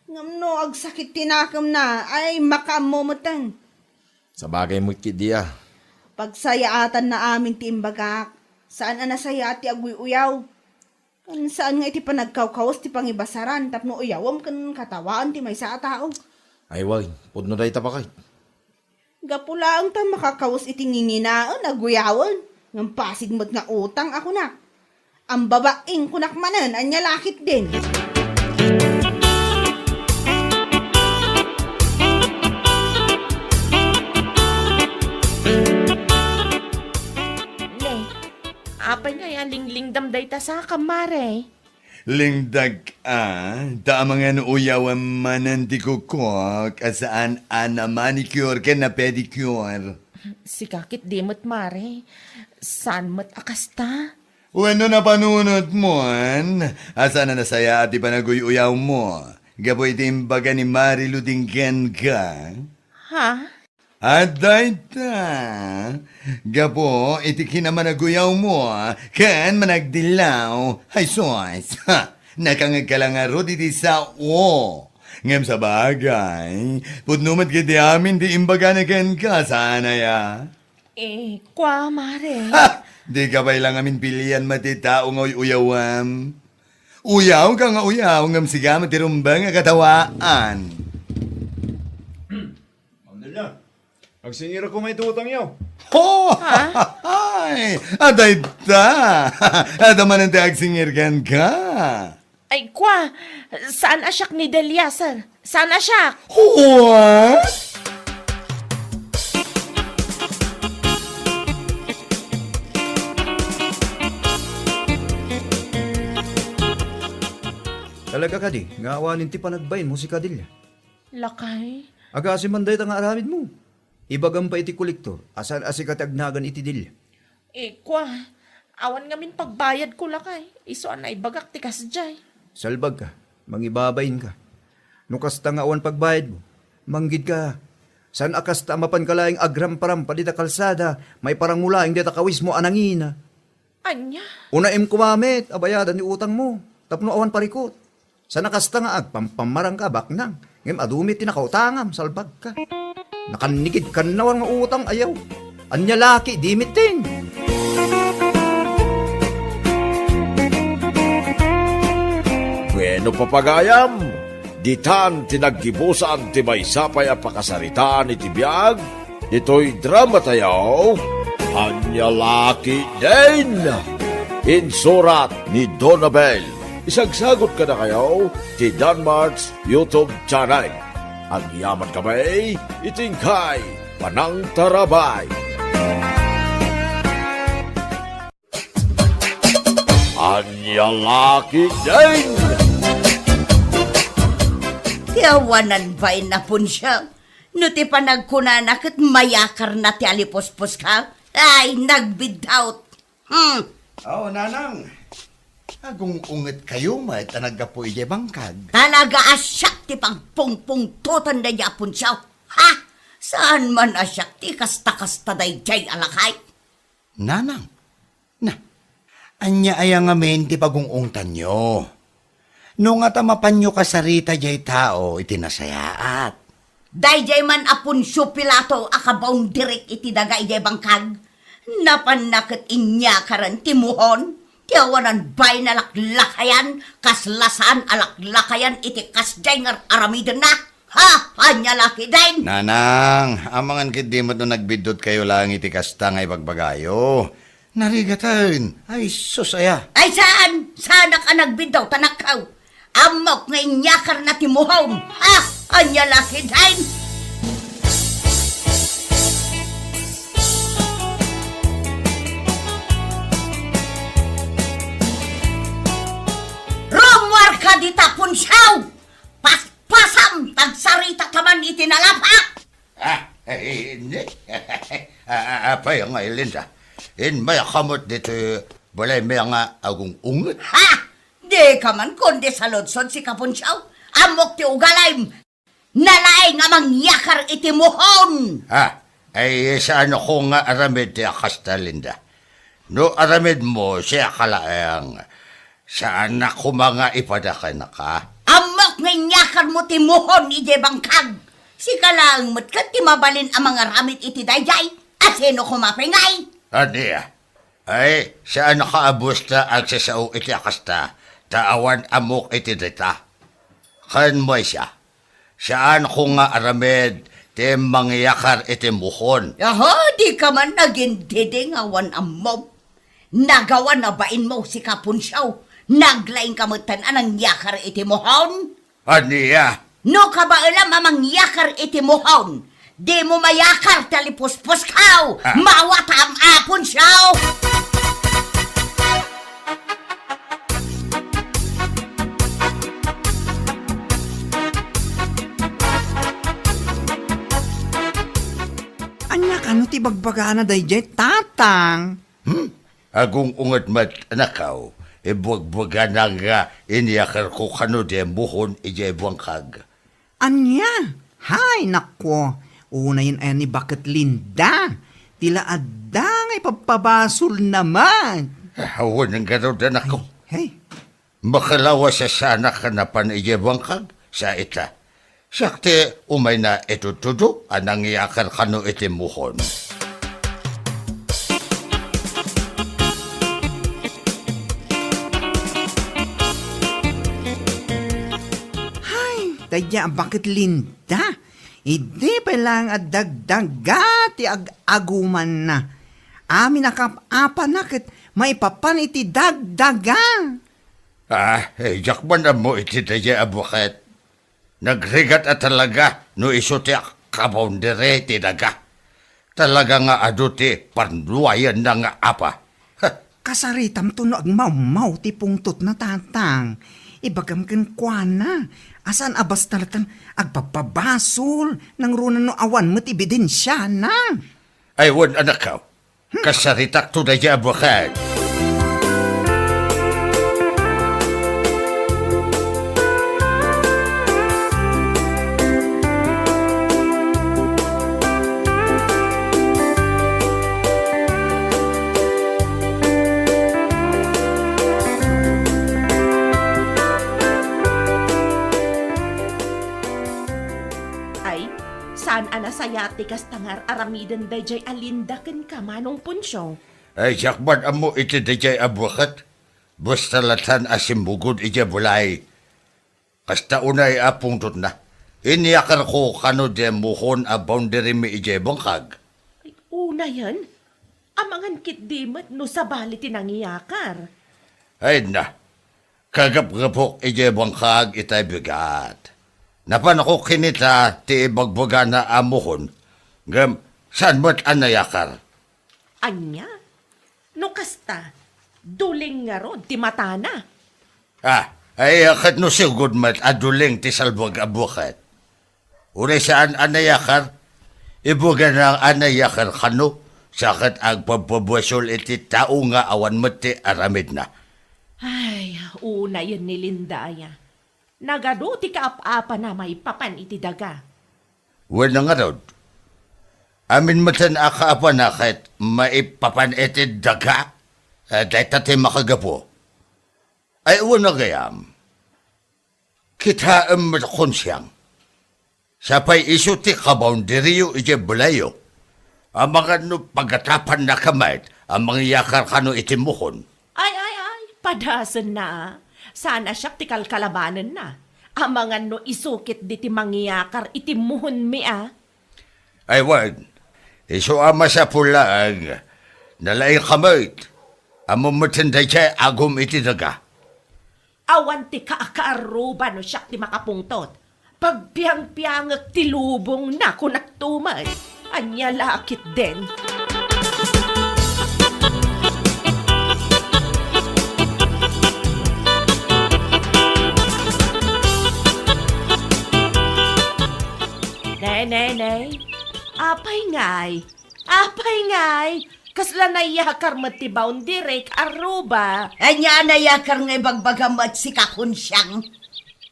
Ngam no agsakit tinakam na ay makamomutan. Sa bagay mo kidiya. Pagsayaatan na amin ti imbagak. Saan ang nasaya ti aguy-uyaw? Kan saan nga iti panagkawkawas ti pangibasaran tapno uyawam kan katawaan ti may sa tao. Ay, wag. Pudno day tapakay. Gapula ang ta makakawas iti nginginaan aguyawan. Ngam pasid mo't nga utang ako na. Ang babaeng kunakmanan anya lakit din. Ne, apay nga yan linglingdam day ta sa kamare. Lingdag da mga uyawan manan di kukok, asaan ana manicure ka na pedicure. Si kakit di mo't, Mare. Saan mo't akasta? Wano na panunod mo, asa na nasaya at ipanaguy-uyaw mo. Gaboy timbaga ni Marilu Dinggen ka. Ha? At dayta, gapo iti kinamanaguyaw mo, kan managdilaw, ay sos, nakangagkalangaro di sa o. Ngam sa bagay, pudnumat ka di amin di imbaga na kan ka, sana ya. Kwa, Mare. Ha! Di ka ba lang amin pilihan matitao nga uyawam? Uyaw ka nga uyaw, ngam siga matirumbang nga katawaan. Alhamdulillah. Agsingira ko may tutang yaw. Oh! Ay! Aday ta! Adaman ang tagsingirgan ka! Ay, kwa, saan asyak ni Delia, sir? Saan asyak? What? Talaga ka di, nga awanin ti panagbayin mo si Kadilya. Lakay? Aga si Manday nga aramid mo. Ibagam pa iti kolektor, asan asikat agnagan iti Dilya. Kwa, awan ngamin pagbayad ko lakay. Iso anay bagak ti kasjay. Salbag ka, mangibabayin ka. Nukasta nga awan pagbayad mo, manggid ka. San akas tamapan ka laing agram-param padita kalsada, may parang mulaing dita kawis mo anangina. Anya? Unaim kumamit, abayadan ni utang mo, tapno awan parikot. San akas nga agpampamarang ka baknang, ngem adumit tinakautangam, salbag ka. Nakanikid ka na nga utang ayaw. Anya laki, dimitin. Bueno papagayam, ditan tinaggibusan ti maysapay a pakasaritaan iti biag, ito'y drama tayaw, Anya Laki din! Insurat ni Donabel. Isagsagot ka na kayo ti Danmarks YouTube channel. Ang yaman kamay, itingkay, panang tarabay. Anya Laki din! Tiyawanan ba na pun siya? No ti panagkunanak at mayakar na ti alipospos ka? Ay, nagbidhout. Oh, nanang. Agong unget kayo, may tanaga po ije bangkag. Talaga asyak ti pagpungpungtutan na yapon siya. Ha? Saan man asyak ti kasta-kasta day jay alakay? Nanang. Na. Anya ayang amen ti pagungungtan nyo. No nga tamapan nyo kasarita jay tao, itinasayaat. Day man apun siyo pilato akabaong direk iti daga ijay bangkag. Napanakit inya karan timuhon. Tiyawanan bay na laklakayan, kaslasan alaklakayan iti kasjay nga aramiden na. Ha? Anya laki din. Nanang, amangan kidimot no nagbidot kayo lang iti kasta nga ipagbagayo. Narigatan. Ay, susaya. Ay saan? Saan ka nagbidaw tanakaw? Amok nga inyakar na timuhon. Ha? Anya laki din. Rumwar ka di tapon siyaw! Paspasam! Tagsarita ka man itinalapak! Hindi. Apa yung nga ilinda? In may kamot dito, balay may nga agong unget. Ha! Di ka man kundi sa lodsod si kapon siyaw. Amok ti ugalaym! Nalaay nga mangyakar itimuhon! Ay saan ako nga aramid ti akasta, Linda? No aramid mo siya kalaang, saan ako mga ipadakan na ka? Amok nga nyakar mo timuhon ije bangkag! Si kalang matkat ti mabalin ang mga ramit iti dayjay, at sino kumapingay? Aniya, ay saan nakaabos ta ang sasao iti akasta, taawan amok iti dita. Kan mo siya, saan ko nga aramid, ti mangyakar iti muhon. Yaho, di ka man naging didingawan ang mob. Nagawa na bain mo si kapon siyaw, naglaing kamutan anang yakar iti muhon? Aniya, No ka ba alam amang yakar iti muhon? Di mo mayakar talipuspos kaw, mawata ang apon siyaw! Anya ka no ti bagbagana dayjay tatang. agong unget mat anakaw, ibuagbaga na nga inyakar ko kano di muhon ije buangkag. Anya? Hay, nako. Una yun ay ni bakit Linda. Tila adda nga ipapabasol naman. Hawan ng gano'n na ako. Hey, Makalawa sa sana ka na pan ije buangkag sa ita. Sakte umay na ito tudo anang iyakar kano iti muhon. dayja bakit Linda? Hindi pa lang at dagdaga ti aguman na. Amin nakapapa nakit may papan iti dagdaga. Jakman mo iti daya abuket. Nagrigat at talaga no iso ti kaboundere ti daga. Talaga nga adu ti panluayan na nga apa. Ha, Kasaritam to no agmamaw ti pungtot na tatang. Ibagam ken kuana. Asan abas talatan agpapabasol nang runan no awan mo't ebidensya na. ay wan anak ka. Kasaritak to daya abuket. Ay, saan anasayati kas tangar aramidan dayjay alinda ken ka manong punsyo? Ay jakman mo iti daya abuket. Basta latan asimbugod iti bulay. Kasta unay apungtot na. Iniyakar ko kano de muhon a boundary mi iti bangkag. Ay, una yan. Amangan kit dimat no sa bali tinangiyakar. Ay na, kagap-gapok ije bangkag itay bigat. Napan ako kinita ti ibagbaga na amuhon. Gam, saan mo't anayakar? Anya? No kasta, duling nga ron, ti matana. Ay akat no sigod mat aduling ti salbag abukat. Uri saan anayakar? Ibuga na ang anayakar kano, sakat agpapabwasol iti tao nga awan mo't ti aramid na. Ay, una yan ni Lindaya. Nagado ti kaap-apa na may papan iti daga. Wala nga raw. Amin matan akaapa na kahit maipapan iti daga. Dahil tatay makagapo. Ay wala gayam. Kita konsyang. Sapay iso ti kabounderiyo iti bulayo. Ang mga no pagatapan na kamay, ang mga yakar kano iti muhon. Ay, padasan na. Sana siya ti kalkalabanan na. Amangan no isukit di ti mangyakar iti muhon mi Ay wag. Iso ama sa pulaan. Nalaing kamay. Amo matinday siya agum iti daga. Awan ti kaakaaruba no siya ti makapungtot. Pagpiang-piangag ti lubong na kunaktumay. Anya lakit din. Nay. Apay ngay. Kasla na yakar mo ti boundary aruba. Anya na yakar nga ibagbagam at si kakunsyang.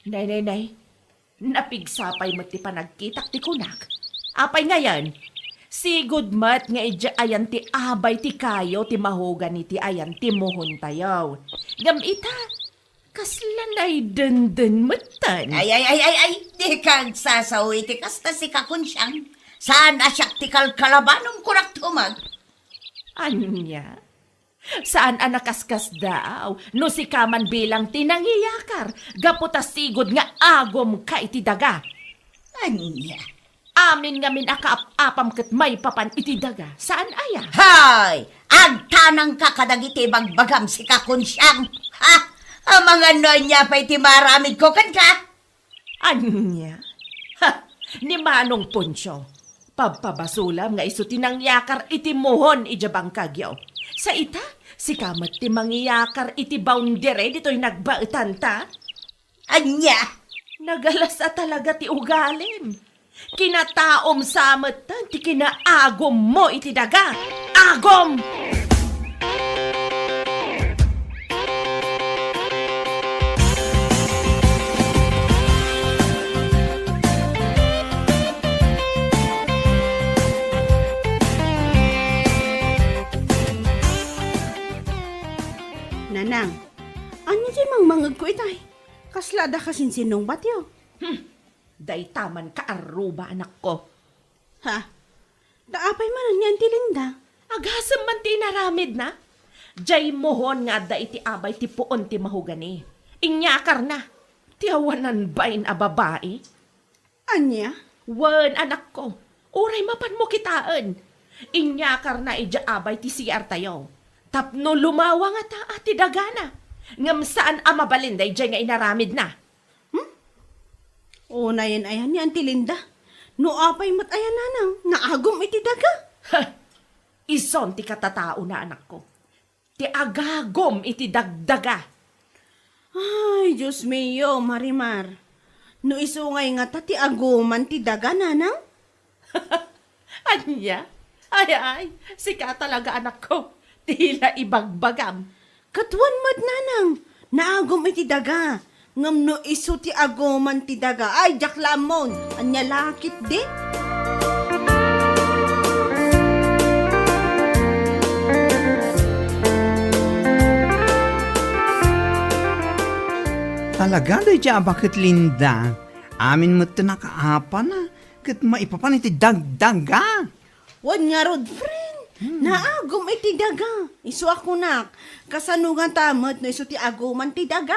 Nay. Napigsapay mo ti panagkitak ti kunak. Apay ngayon. Sigud mat nga idya ayan ti abay ti kayo ti mahogan iti ayan ti mohon tayaw. Gamita. Kasla na'y denden matan. Ay, di kang sasawi ti kasta si kakunsyang. Saan asyak ti kalkalabanong kurak tumag? Anya? Saan anakaskas daw? No si kaman bilang tinangiyakar. Gaputa sigod nga agom ka iti daga. Anya? Amin nga min akaap-apam ket may papan iti daga. Saan aya? Hay! Agtanang kakadagiti bagbagam si kakunsyang. Ha? Ang mga nonya pa iti maramid ko kan ka? Anya? Ha! Ni Manong Poncho. Pagpabasulam nga iso tinangyakar iti mohon ijabang kagyaw. Sa ita, si kamat ti mangyakar iti boundary dito'y nagbaetan ta. Anya? Nagalasa talaga ti ugalim. Kinataom samatan ti kinaagom mo iti daga. Agom! Nanang, ano di mang mangag ko itay? Kaslada kasin sinong batyo. Day taman ka aruba anak ko. Ha? Daapay man niyan ti Linda. Agasam man ti naramid na. Jay mohon nga da iti abay ti puon ti mahugani. Inyakar na. Ti awanan bain a babae. Anya? Wan anak ko. Uray mapan mo kitaan. Inyakar na ija abay ti CR tayo. Tapno lumawa nga ta ati dagana. Ngam saan ama balinday dyan nga inaramid na. Una yan ayan ni Auntie Linda. No apay mat ayan nanang, naagom iti daga. Ison ti katatao na anak ko. Ti agagom iti dagdaga. Ay, Diyos mio, Marimar. No isungay nga ta ti aguman ti daga nanang. Anya? Ay, sika talaga anak ko. Tila ibagbagam. Katuan mat nanang, naagom iti daga. Ngam no iso ti aguman ti daga. Ay, jaklamon, anya lakit di. Talaga doy dya bakit Linda? Amin mo ito nakaapa na. Kat maipapan iti dagdaga. Wan nga rod, friend. Naagom iti daga. Iso ako nak. Kasanungan tamat no iso ti aguman ti daga.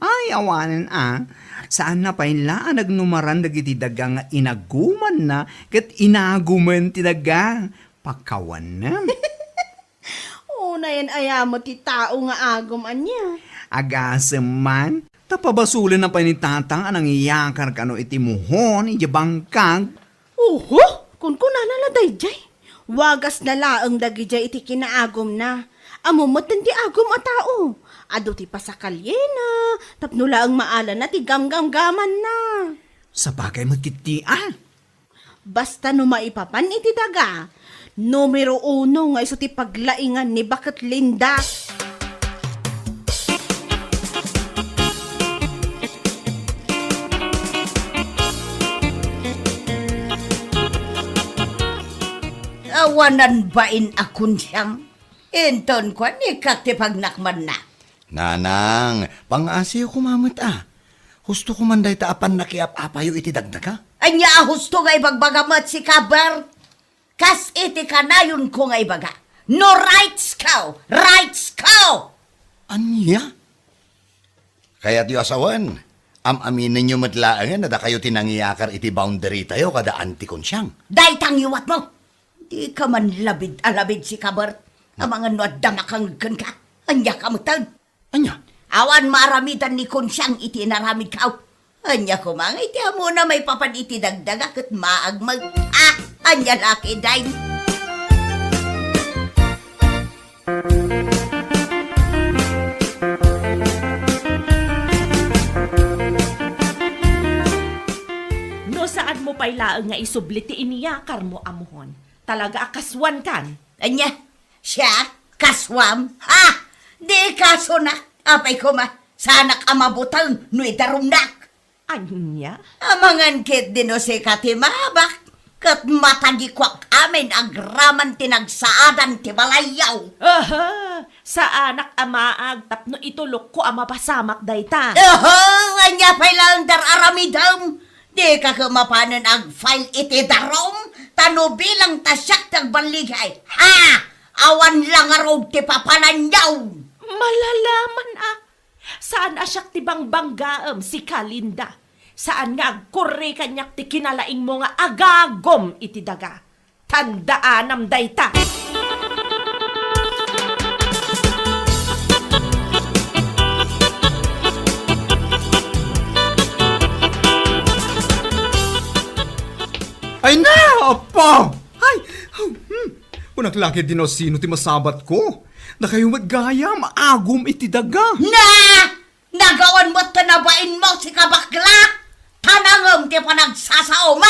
Ay, awanan Saan na pa inlaan nagnumaran dagiti daga nga inaguman na kat inaguman ti daga. Pakawan na. Una yan ayamo ti tao nga agom anya. Agasem man, tapabasulan na pa ni tatang anang iyakar kano iti muhon, iti bangkag. Kung naladay jay. Wagas na laang dagi jay iti kinaagom na. Amumot ti agom a tao. Ado ti pasakalye na. Tapno laang maala na ti gamgamgaman na. Sa bagay magkitian. Basta no maipapan iti daga. Numero 1 nga iso ti paglaingan ni Bakit Linda. Awanan bain akun siyang. Enton ko ni kati pagnakman na. Nanang, pang-asiyo kumamit Husto ko man day taapan nakiap-apayo iti dagdaga. Anya husto nga ibagbagamat si Kabar. Kas iti kanayon ko nga ibaga. No rights ka! Rights ka! Anya? Kaya di asawan, aminin nyo matlaangan na da kayo tinangiyakar iti boundary tayo kada anti-konsyang. Day tangiwat mo. Di ka man labid si Kabar. Amangan no at damakanggan ka. Anya ka matag. Anya? Awan maramitan ni konsyang iti naramid ka. Anya ko mga iti mo na may papan iti dagdaga kat maagmag. Anya laki day. No saan mo pailaang nga isublit ti iniyakar mo amuhon. Talaga akaswan kan. Anya, siya, kaswam. Di kaso na. Apay ko sanak amabutang no idarumnak. Anya? Amangan kit dino si katimabak. Kat matagikwak amin agraman tinagsaadan ti balayaw. Sa anak amaag tapno itulok ko ama pasamak dayta. Anya pa'y lang dar aramidam. Di ka kumapanan ag file iti darom. Tano bilang tasyak tagbaligay. Awan lang araw ti papananyaw. Malalaman Saan asyak ti banggaam si Kalinda? Saan nga agkore kanyak ti kinalaing mo nga agagom iti daga? Tandaanam dayta. Ay na, apa! Ay, unaklaki din o sino ti masabat ko. Na kayo maggaya, maagom iti daga. Nagawan mo tanabain mo si kabakla! Tanangam ti panagsasao,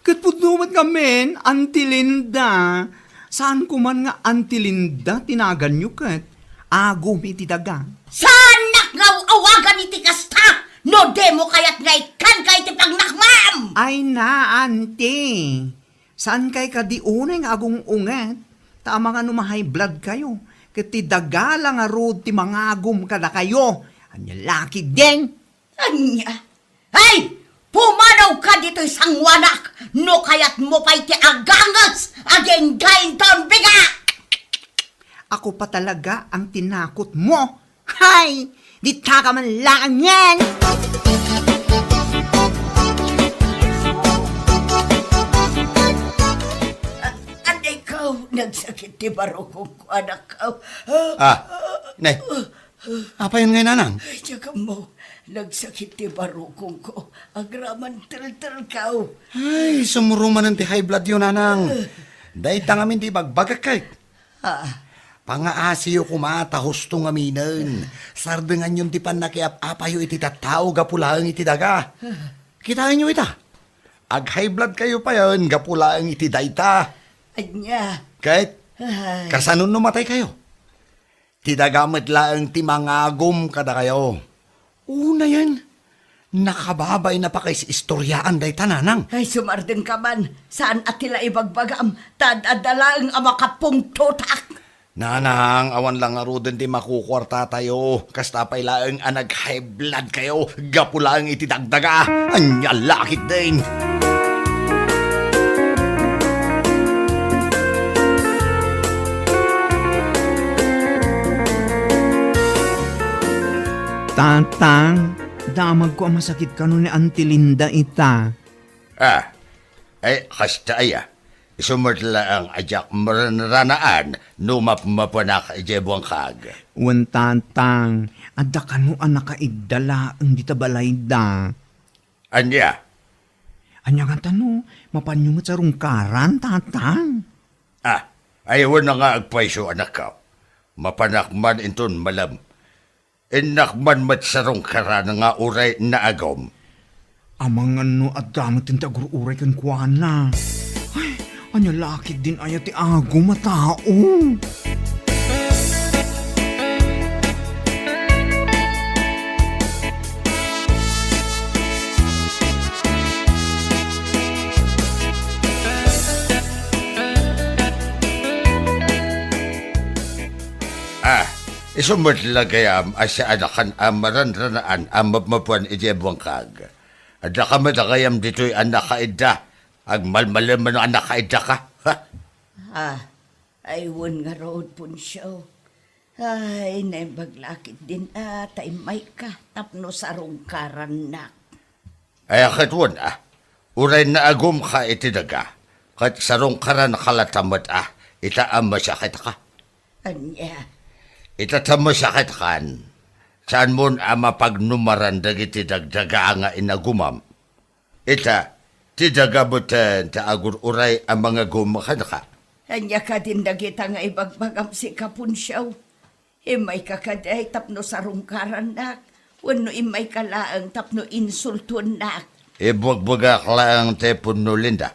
Katpudnumat nga men, Auntie Linda. Saan ko man nga Auntie Linda tinagan nyo kat? Agom iti daga. Saan awagan iti kasta? No demo kayat nga ikan kay ti pagnakmam! Ay na, Auntie. Saan kay kadiunay nga agong unget? Tama nga numahay blood kayo. Kati daga lang nga road ti mangagom kada kayo. Anya laki din. Anya? Ay! Pumanaw ka dito isang wanak! No kayat mo pa'y ti agangas! Aging gain ton biga! Ako pa talaga ang tinakot mo. Hay! Di ka man lang yan! Anday ko, nagsakit ti barukong ko, anak ka. Nay, apa yun ngayon, nanang? Ay, tiyaga mo, nagsakit ti barukong ko. Agraman tel-tel ka. Ay, sumuruman ng ti high blood yun, nanang. Dahil tangamin ti bagbagakay. Pangaasiyo kumata husto nga minan. Sardengan yun ti panakiap-apayo iti tatao gapulang iti daga. Kitain nyo ita. Ag high blood kayo pa yun, gapulang iti dayta. Anya. Kahit Ay. kasanon numatay kayo. Ti dagamit laang ti mangagom kada kayo. Una yan. Nakababay na pa kay si istoryaan dayta, nanang. Ay, sumardeng ka man. Saan atila ibagbagam? Tadadala ang amakapong totak. Nanang, awan lang aro din di makukwarta tayo. Kasta pa'y laang anag high blood kayo. Gapulang iti dagdaga. Anya lakit din. Tatang, damag ko ang masakit ka nun ni Auntie Linda ita. Ay, kasta aya. Sumutla ang ajak maranaan numapmapanak ijebuang kag. Wan tatang, adda ka no ang nakaigdala ang dita balayda. Anya, Anya nga tano, mapanyungot sa rungkaran, tatang. ayaw na nga agpaiso anak ka. Mapanakman inton malam. Inakman matsarong kara nga uray na agom. Amang ano at damot yung tagururay kan kuana. Ay, anya lakit din aya ti ago matao. Isumutla kayam asya anakan amaran ranaan amapmapuan ijebuang kag. Adda ka madakayam dito'y anak kaida. Agmalmalaman ang anak kaida ka. Ha? Aywan nga road punsyo. Ay, naibaglakit din tay may ka. Tapno sa rungkaran na. Ay akatwan Uray na agum ka itidaga. Kat sarong karan kalatamat itaam masyakit ka. Anya. Itatama sakit kan. Saan mo mapagnumaran dagiti dagdaga nga inagumam. Ita, tidaga mo ta agur uray ang mga gumakan ka. Anya ka din dagita nga ibagbagam si kapunsyaw. Imay kakaday tapno sa rungkaran nak. Wano imay kalaang tapno insultun nak. Ibugbugak lang te puno Linda.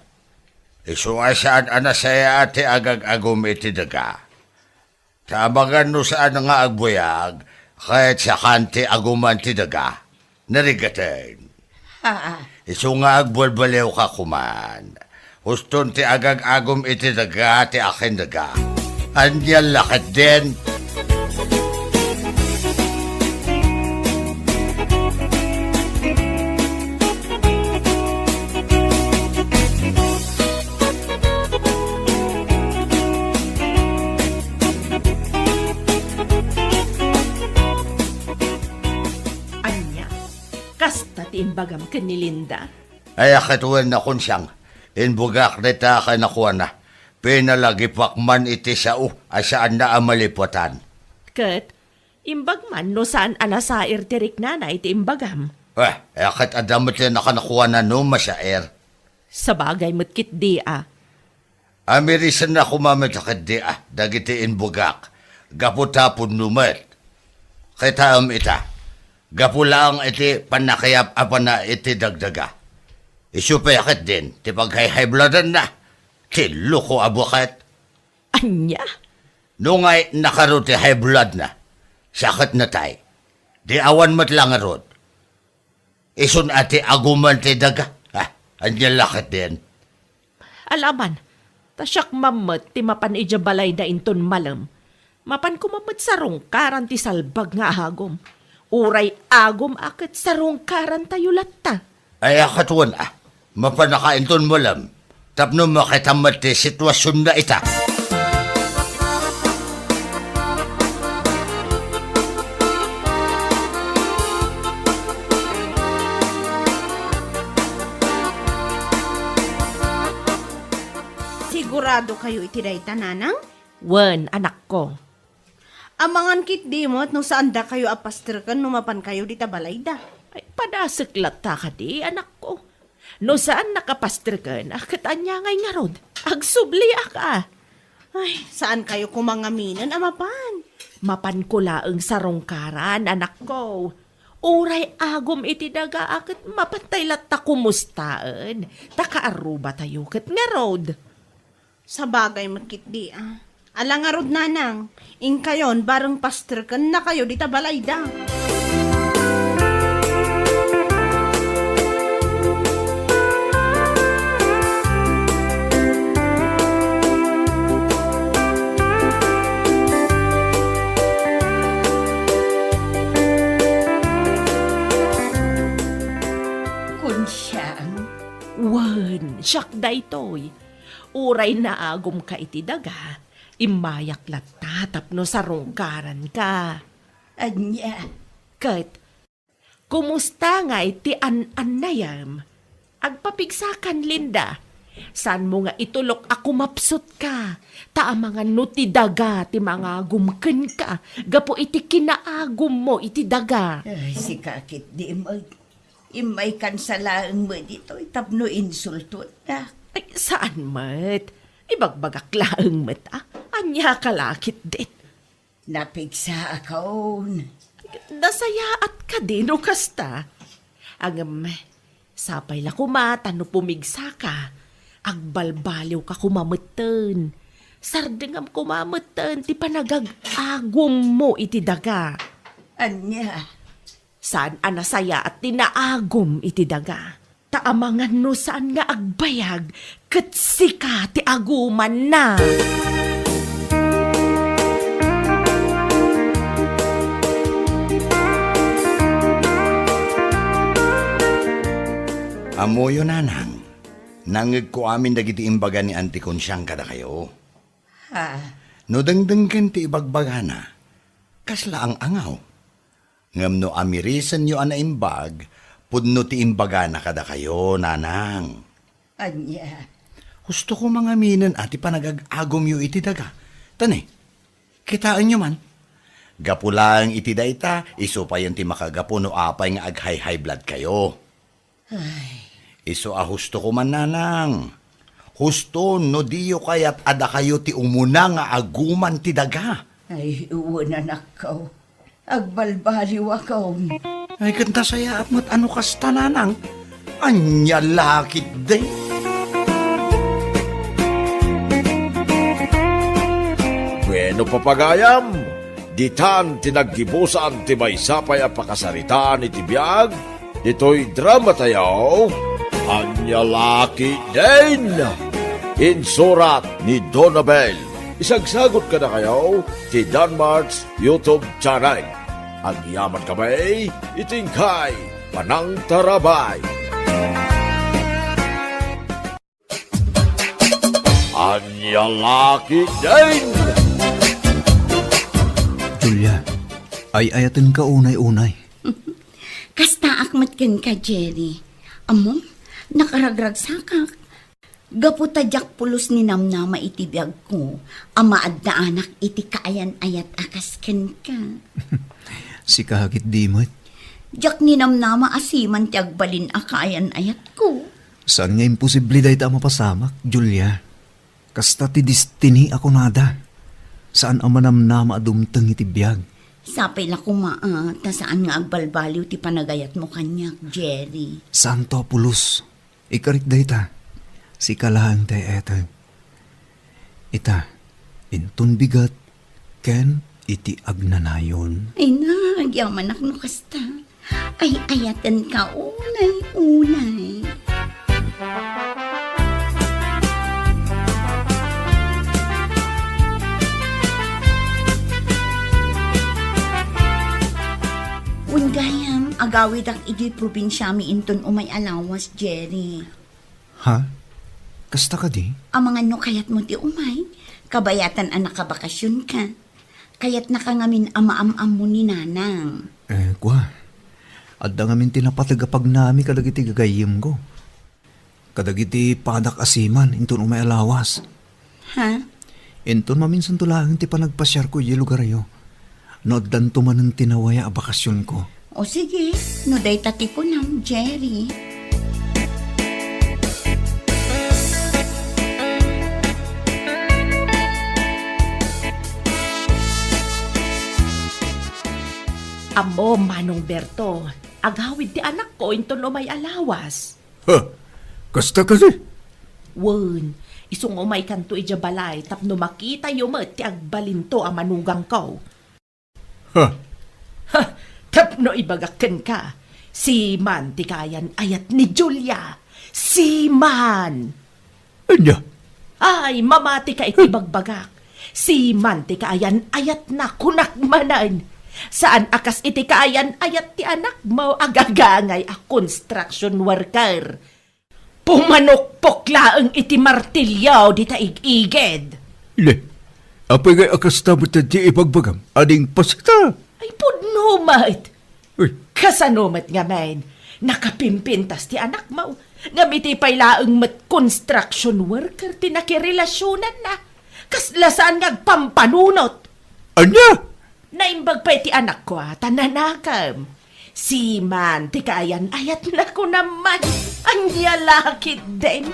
Isuasaan anasaya ate agag-agum itidaga. Tabangan no saan nga agbuyag, kahit sa kanti aguman ti daga, narigaten. Isu nga agbulbaliw ka kuman. Huston ti agag-agum iti daga ti akin daga. Anyan lakad din. Kasta ti imbagam ken ni Linda. Ay akatuan na kun siyang, inbugak nita ka nakuha na. Pinalagipakman iti sao, asaan na amalipotan. Ket, imbagman no saan anasair tirik nanay ti imbagam. Akat adamot yan nakanakuha na no masyaer. Sa bagay mo't di Amirisan na kumamit akad di dagiti inbugak. Gaputapon numet. Kitaam ita. Gapulang iti panakayap na iti dagdaga. Isupayakit din, ti paghay-hybladan na. Ti luko abukat. Anya? Nungay nakaro ti high blood na. Sakit na tay. Di awan mat lang arod. Isun ati aguman ti daga. Anya lakit din. Alaman, tasyak mamot ti mapan ijabalay da inton malam. Mapan kumamot sa rungkaran ti salbag nga agom. Uray agom akit sa rungkaran tayo latta. Ay akatuan mapanakainton mo lang. Tapno makitamat ti sitwasyon na ita. Sigurado kayo itiday tananang? Wen, anak ko. Amangan kit di mo at no saan da kayo apaster kan numapan kayo di tabalay da. Ay, padasaklat ta ka di, anak ko. No saan nakapastre ka na, katanya ngay nga rod. Agsubli ka. Ay, saan kayo kumangaminan, amapan? Mapan ko laeng sa rongkaran, anak ko. Uray agom iti daga akit mapantay latta kumustaan. Takaaruba tayo kat nga rod. Sa bagay matkit di Alang nga rod nanang, ing kayon bareng paster kan na kayo di tabalay da. Kunsyang, Wan, siyak da itoy. Uray na agom ka iti daga. Imayak latta tapno sa rongkaran ka. anya, Kat, kumusta nga iti an-anayam? Agpapigsakan, Linda. Saan mo nga itulok ako mapsot ka? Ta mga no ti daga, ti mga gumken ka. Gapo iti kinaagum mo, iti daga. ay, si kakit di mo, imay kansalaang mo dito, tapno insulto na. Ay, saan mat? Ibagbagak laeng mat, Anya kalakit dit. Napigsa ako. Nasayaat ka din, o kasta. Sapay la kumata no pumigsa ka. Agbalbaliw ka kumamatan. Sardengam kumamatan, ti panagag-agom mo iti daga. Anya, Saan anasaya at tinaagom iti daga. Taamangan no saan nga agbayag, kat sika ti aguman na. Amoyo nanang, nangag ko amin dagiti imbaga ni Auntie Konsyang kada kayo. ha, No dangdanggan ti ibagbaga na, kasla ang angaw. Ngam no amirisan nyo ana imbag, pudno ti imbaga na kada kayo, nanang. anya, Gusto ko mga minan ati panagag-agom yu iti daga. Tani, kitaan nyo man. Gapulang iti dayta, iso pa yan ti makagapo no apay nga ag-high blood kayo. Iso husto ko man nanang. Husto no diyo kayat ada kayo ti umuna nga aguman ti daga. ay, uwanan ako. Agbalbaliw ako. Ay kanta saya at ano kasta nanang. Anya lakit day. Bueno papagayam, ditan tinaggibusan ti maysapay a pakasaritaan iti biag, dito'y drama tayo, Anya Laki din! Insurat ni Donabel. Isagsagot ka na kayo ti Danmarks YouTube channel. Ang yaman kamay, itingkay, Panang Tarabay. Anya Laki din! Julia, ay ayatin ka unay-unay. Kasta akmat ken ka, Jerry. Amom, nakaragrag sakak. Gaputadyak pulos ni namnama iti biyag ko. Amaad na anak iti kaayan ayat akas ken ka. Si kahagit di mo't. Jak ni namnama asiman ti agbalin a kaayan ayat ko. Saan nga imposible dahi ta mapasamak, Julia? Kasta ti destiny ako nada. Saan ang manamnama adumtang iti biyag? Sapay la kumaa, ta saan nga agbalbaliw ti panagayat mo kanyak, Jerry. Santo Apulos, ikarik dahi ta. Si kalahang tayo eto. Ita, intun bigat, ken iti agnanayon. Ay na, agyaman no kasta. Ay ayatan ka unay-unay. Ungayam, agawid ang iti probinsya mi inton umay alawas, Jerry. Ha? Kasta ka di? Ang mga no kayat mo ti umay, kabayatan ang nakabakasyon ka. Kayat nakangamin ama-am-am mo ni nanang. Kwa. Adda ngamin tinapatagapag nami kadagiti gagayim ko. Kadagiti padak asiman intun umay alawas. Ha? Enton maminsan tulangan ti panagpasyar ko yung lugar ayo. No, danto man ang tinawaya a bakasyon ko. O sige, no day tati ko ng Jerry. Amo, Manong Berto, aghawid ti anak ko inton umay alawas. Ha? Kasta kasi? Wen, isong umay kanto ija balay tapno makita yumet ti agbalinto ang manugang ko. Ha? Ha, tapno ibagaken ka. Si Man ti kayan ayat ni Julia. Si Man. Anya? Ay, mamati ka iti bagbagak. Si Man ti kayan ayat na kunakmanan. Saan akas iti kaayan ayat ti anak mo agagangay a construction worker. Pumanukpok laeng iti martilyaw di taig-iged. Le, apay gay akastabot na di ipagbagam, ading pasita. Ay pudno, mate. Uy, Kasanomet nga men, nakapimpintas ti anak mo. Ngamiti pay laeng met construction worker ti nakirelasyonan na. Kaslasaan nga pampanunot. anya? Naimbag pa iti anak ko tananakam. Si Man, ti kaayan ayat na ko naman. Ang yalakit din.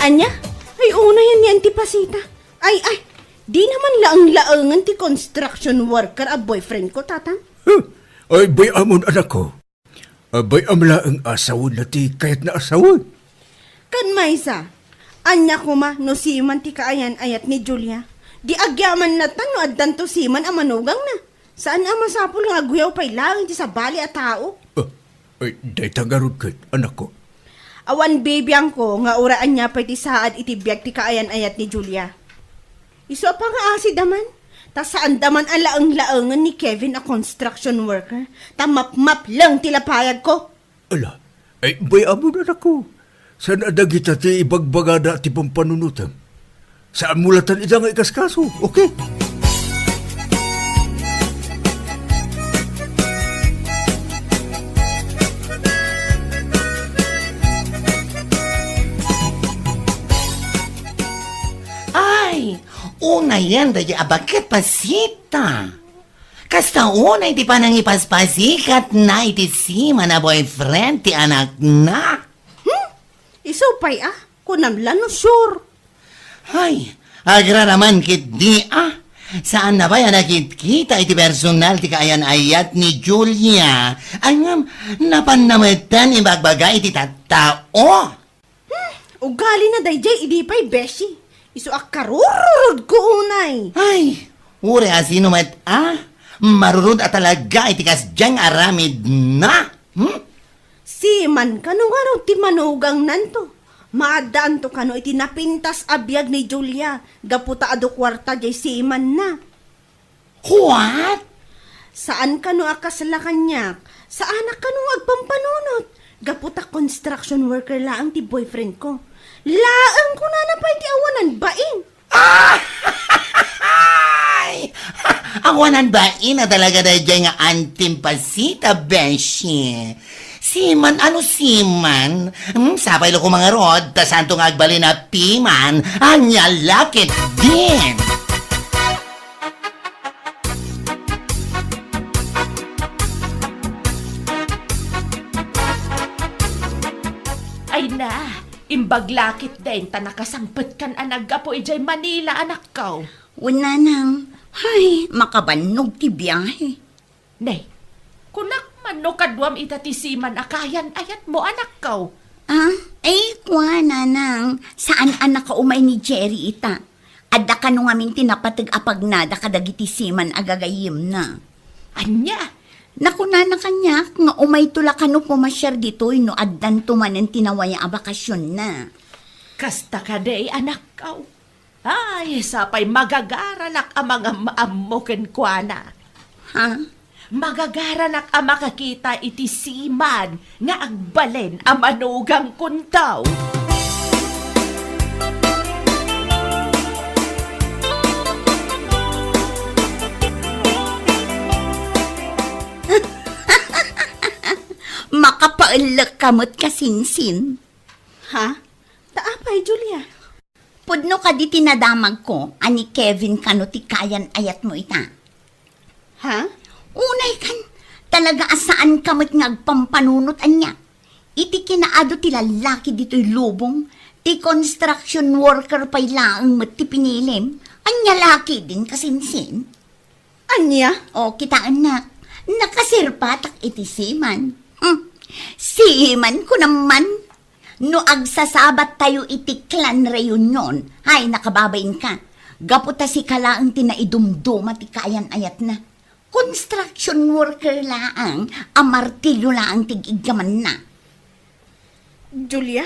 Anya? Ay, una yan ni Antipasita. Ay, di naman laang-laangan ti construction worker a boyfriend ko, tatang. Huh? Ay, bay amon anak ko. Abay amla ang asawon na ti kayat na asawon. Kan maysa, anya ko ma no siman ti kaayan ayat ni Julia. Di agyaman na tan no addan to siman a manugang na. Saan ang masapul nga guyaw pay lang ti sa bali a tao? Ay, day tangarod kat, anak ko. Awan babyang ko nga uraan niya pay ti saad iti biag ti kaayan ayat ni Julia. Iso pa nga asid daman. Ta saan daman ang laang-laangan ni Kevin a construction worker. Ta map-map lang tilapayag ko. Ala, ay, bay amon anak ko. Saan adagita ti ibagbagada ti pampanunutam? Saan mulatan ida nga ikaskaso, okay? Ay, una yan dahi abakat pasita. Kasta una iti pa nang ipaspasikat na iti sima na boyfriend ti anak na. Iso pay kunamlan no sure. Ay, agra naman kit di Saan na ba yan nakit-kita iti personal ti kaayan ayat ni Julia? Anyam, napanamatan ibagbaga iti tattao. Ugali na dayjay idi pay beshi. Iso akarurud ko unay. Ay, ure asino met marurud at talaga iti kasdyang aramid na. Si man kano nga raw ti manugang nanto. Maadaan to kano iti napintas abiyag ni Julia. Gaputa ado kwarta jay si man na. What? Saan kano akasala kanyak? Saan kano agpampanunot? Gaputa construction worker laang ti boyfriend ko. Laang ko na napay ti awanan baing. Ay! Awanan ba ina talaga na dyan nga antimpasita, Beshi? Siman, ano siman? Sapay lo ko mga rod, ta santo nga agbali na piman, anya lakit din! Ay na, imbaglakit din ta nakasangpet kan anaga po ijay Manila anak ko. Una nang, ay, makabanog ti biyahe. Nay, kunak man no kadwam itatisiman akayan ayat mo anak ko. Ay, kwa nanang, saan anak ka umay ni Jerry ita? Adda ka nung aming tinapatag-apag na, da kadagiti siman agagayim na. Anya, Nakuna na kanya, nga umay tula ka no pumasyar dito, no addan tumanen tinawaya a bakasyon na. kasta ka day anak ko. Ay, sapay magagaranak ang mga maamoken kwa na. Ha? Magagaranak ang makakita iti siman nga agbalen ang manugang kuntaw. Kaalak kamot kasinsin. Ha? Taapay, Julia. Pudno ka di tinadamag ko, ani Kevin kano ti kayan ayat mo ita. Ha? Unay kan, talaga asaan kamot nga agpampanunot anya. Iti kinaado ti lalaki dito'y lubong, ti construction worker pa'y laang mat ti pinilim, anya laki din kasinsin. Anya? O kitaan na, nakasirpatak iti siman. Siman ko naman, no agsasabat tayo iti clan reunion, ay nakababain ka, gaputa si kalaang tinaidumduma ti kayan ayat na. Construction worker laang, amartilyo laang tig-igaman na. Julia?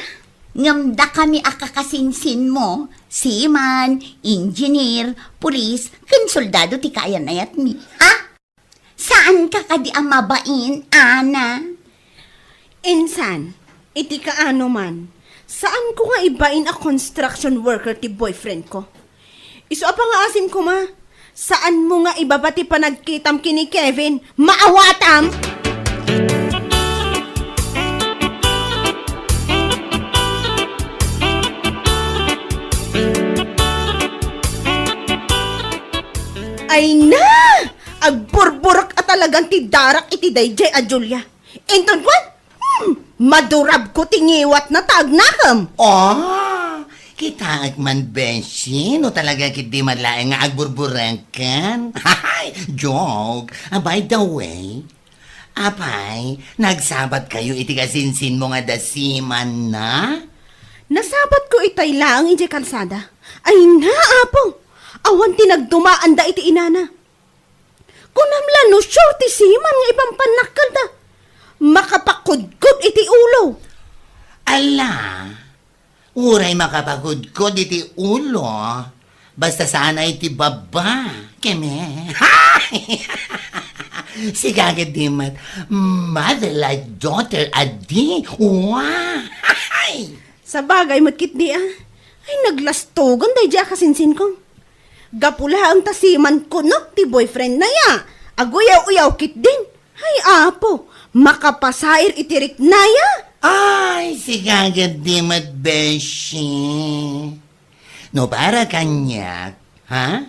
Ngamda kami akakasinsin mo, seaman, engineer, pulis, kan soldado ti kayan ayat mi. Ha? Saan ka kadi amabain, Ana? Insan, iti kaano man. Saan ko nga ibain a construction worker ti boyfriend ko? Iso apa nga asim ko ma? Saan mo nga ibabati pa nagkitam kini Kevin? Maawatam! Ay na! Agburburok at talagang ti darak iti dayjay a Julia. Enton kwan? Madurab ko tingiwat na tagnakam. Oh, kita man beshi, no talaga kiti madlaeng nga agburburengkan. Hay, joke. By the way, apay, nagsabat kayo iti kasinsin mo nga dasiman na? Nasabat ko itay lang iti kalsada. Ay na, apo! Awan tinagdumaan da iti inana. Kunamlan no sure ti siman nga ibang panakal da. Makapakudkod iti ulo. Ala, uray makapagod ko diti ulo. Basta sana iti baba, keme. Si kagad di mat, mother like daughter adi. Wow! Sa bagay matkit di ah. Ay naglastogan day diya kasinsin ko. Gapula ang tasiman ko no, ti boyfriend na ya. Aguyaw-uyaw kit din. Ay apo, makapasair itirik na ya. Ay, si kagad di mat beshi. No para kanyak, ha?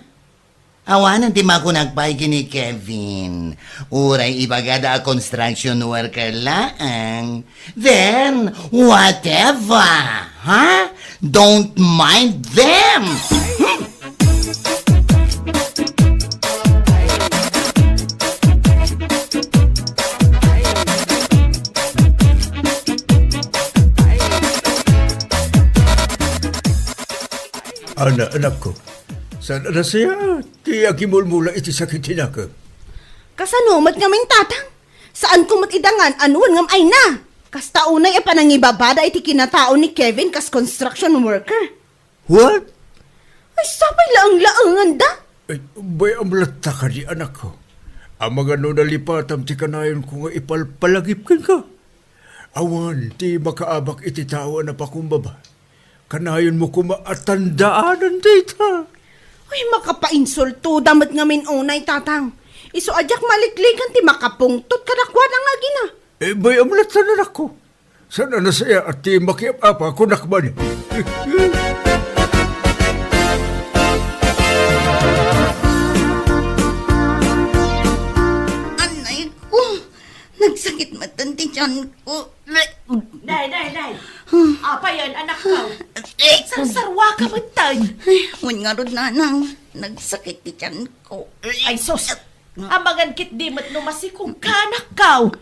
Awanan ti makunagpay kini Kevin. Uray ibagada a construction worker laang. Then, whatever, ha? Don't mind them. Anak ko, saan na siya? Ti agimulmula iti sakit tinaka. Kasanumat nga min tatang. Saan ko matidangan anuan ngam ay na. Kasta unay e panangibabada iti kinatao ni Kevin kas construction worker. What? Ay sabay laang-laangan da. Ay, bay amlata ka di anak ko. Ang mga nalipatam ti kanayon ko nga ipalpalagip ka. Awan, ti makaabak iti tao na pakumbaba. Kanayon mo kumaatandaanan dita. Ay makapainsulto damat nga min unay tatang. Iso ajak maliklikan ti makapungtot kadakwan ang agina. Eh, bay amlata na ako. Sana na siya at ti makiap-apa kunakman. Anay ko, nagsakit matan ti tiyan ko. Day. Apa yan, anak ko? Sarsarwa ka ba tayo? Ay, nga ron nanang, nagsakit ti tiyan ko. Ay, sus! Amagan kit di mat numasikong ka, anak ko.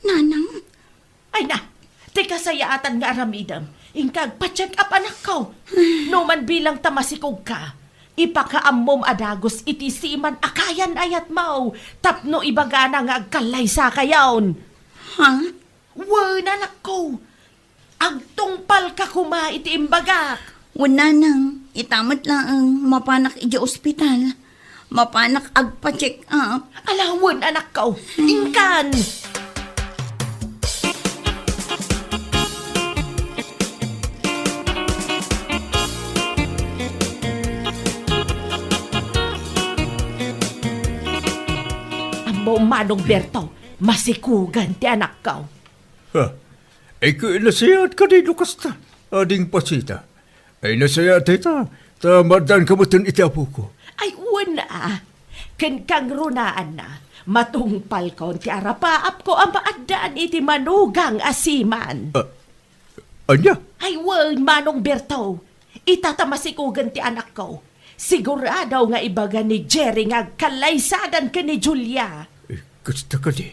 Nanang, Ay na, teka sayaatan nga aramidam. Ingkag pa-check up anak ko. No man bilang tamasikog ka, ipakaamom adagos iti siman akayan ayat mau. Tapno ibagana nga agkalay sa kayaon. ha? Wan anak ko, agtungpal ka kuma iti imbagak. Wala nang, itamat lang ang mapanak iti ospital. Mapanak agpa-check up. Alawan anak ko, ingkan. Amo manong Berto, masikugan ti anak ko. Ha? Ay ko inasayat ka din kasta. Ading pasita. Ay nasayat ita. Tamadan ka mo iti apo ko. Ay, una. Ken kang runaan na. Matungpal ko ti arapaap ko ang maadaan iti manugang asiman. Anya? Ay, Manong Berto. Itatamasikugan ti anak ko. Sigurado nga ibaga ni Jerry nga kalaysadan ka ni Julia. Kasta ka di.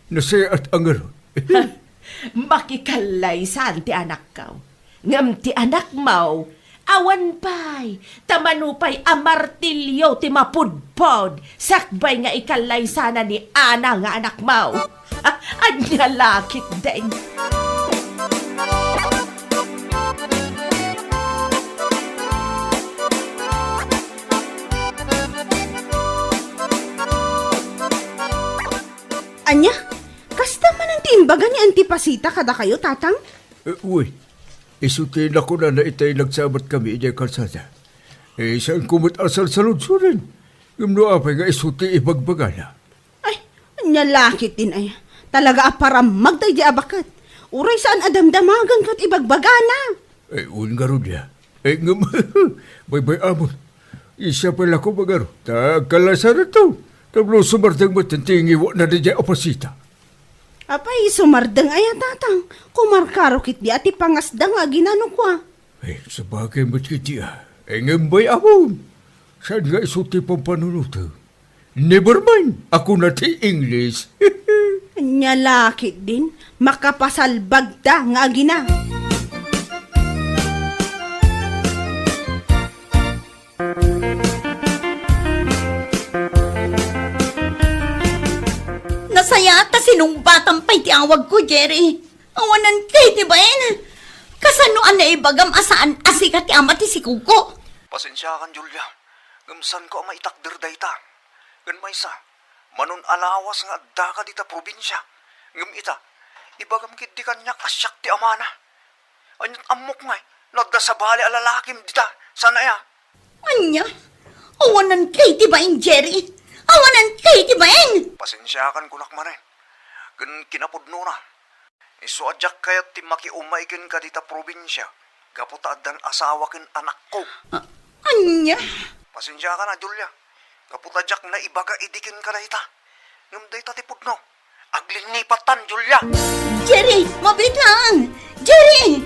Nasayat ang aron. Makikalaysan ti anak ko. Ngam ti anak mo, awan pay, tamanupay amartilyo ti mapudpod, sakbay nga ikalaysana ni Ana nga anak mo. Anya lakit din. Anya, kasta man ang timbaga ni Antipasita kada kayo, tatang? Uy, isutin ako na itay nagsabat kami ijay kalsada. Saan kumot asal sa lunsurin? Yung apay nga isuti ibagbagana. Ay, anya lakit din ay. Talaga aparam magday di abakat. Uray saan adamdamagan kat ibagbagana. Un nga ron niya. Ngam, bay amon. Isa pala ko magaro. Tagkalasan na to. Tablo sumardang matintingi na di dya opasita. Apay, sumardang ay tatang. Kumarkarokit di ati pangasdang nga ginano ko. Sa bagay mo't kiti ngam bay amon. Saan nga isuti pang panunuto? Never mind. Ako na ti English. Anya lakit din. Makapasalbag da nga gina. Nasaya ta sinong batang pa'y tiawag ko, Jerry. Awanan kay ti baen. Kasanoan na ibagam asaan asika ti ama ti si Kuko. Pasensya kan, Julia. Gamsan ko ang maitakder dayta. Gan maysa, manon alawas nga adda ka dita probinsya. Ngam ita, ibagam kit di kanyak asyak ti amana. Anyat amok nga, nagda sa bali alalakim dita. Sana ya? Anya? Awanan kay ti baen, Jerry. Awanan kay ti baen. Pasensya kan kunak manen. Gan kinapudno na. Isu ajak kayat ti makiumay ken ka dita probinsya. Kaputaadan asawa ken anak ko. Anya? Pasensya ka na, Julia. Kaputadyak na ibaga idikin ka na ita. Ngam dayta ti pudno. Aglinipatan, Julia. Jerry, mabit lang. Jerry!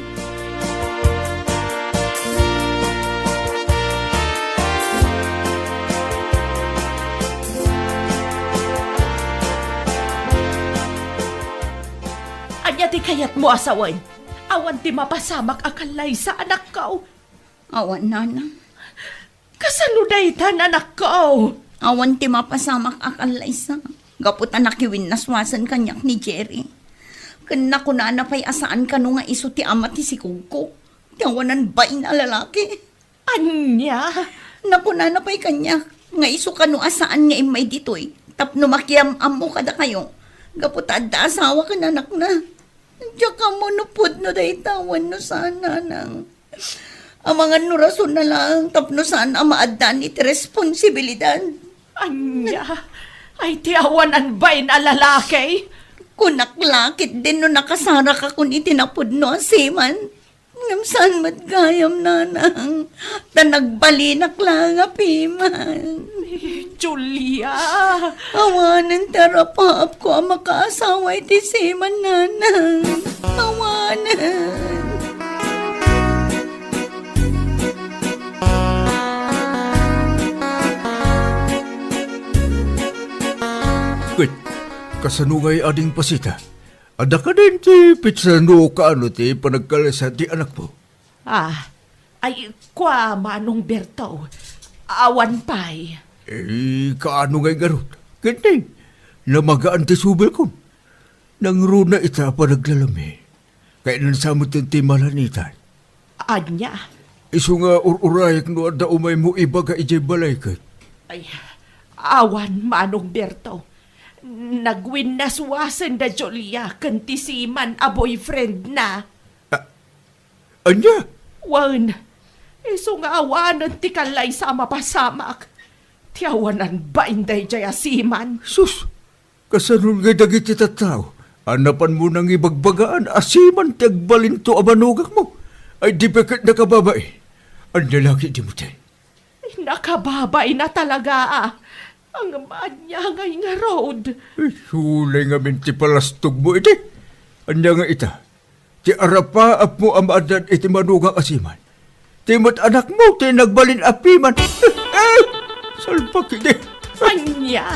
Anya ti kayat mo asawan. Awan ti mapasamak akalay sa anak ko. Awan, nanang. Kasano daytan anak ko? Awan ti mapasamak akalay sa. Gapot na nakiwin naswasan kanyak ni Jerry. Kana ko na pa'y asaan ka nga iso ti ama ti si Kuko. Tiawanan ba na lalaki? Anya? Naku na pa'y kanyak. Nga iso ka asaan nga imay ditoy. Tapno makiam-am mo kada kayo. Gapot adda asawa ka na anak na. Diyan ka mo nupod no day tawan no sana nang. Ang mga nurason na lang tapno saan ang maaddan iti responsibilidad. Anya? Ay tiawanan ba na lalaki? Kunaklakit din no nakasara ka kun itinapod no asiman. Ngamsan matgayam nanang. Tanagbalinak lang apiman. Julia! Awanan tarapaap ko ang makaasawa iti siman nanang. Awanan. Wait, kasanungay ading pasita. Ada ka din ti pitsano kaano ti panagkalasa ti anak mo. Ay kwa Manong Berto. Awan pay. Kaano ngay garot? Ganyan, namagaan ti subel ko. Nang runa ita pa naglalami. Kaya nansamot yung ti malanitan. Anya? Iso nga ururayak no ada umay mo iba ka ijay balay ka. Ay, awan Manong Berto. Nagwinaswasan da Julia kantisiman a boyfriend na. Anya? Wan, iso nga awanan ti kalay sa mapasamak. Tiawanan ba inday jay asiman? Sus, kasanun nga dagiti tataw. Anapan mo nang ibagbagaan, asiman tagbalin to abanugang mo. Ay di bakit nakababay. Ang lalaki di mo tayo. Nakababay na talaga ang manya ngay nga road. Ay, hulay nga minti palastog mo iti. Anya nga ita. Ti arapaap mo ang maadan iti manugang asiman. Ti mo't anak mo, ti nagbalin apiman. Salpak iti. Anya.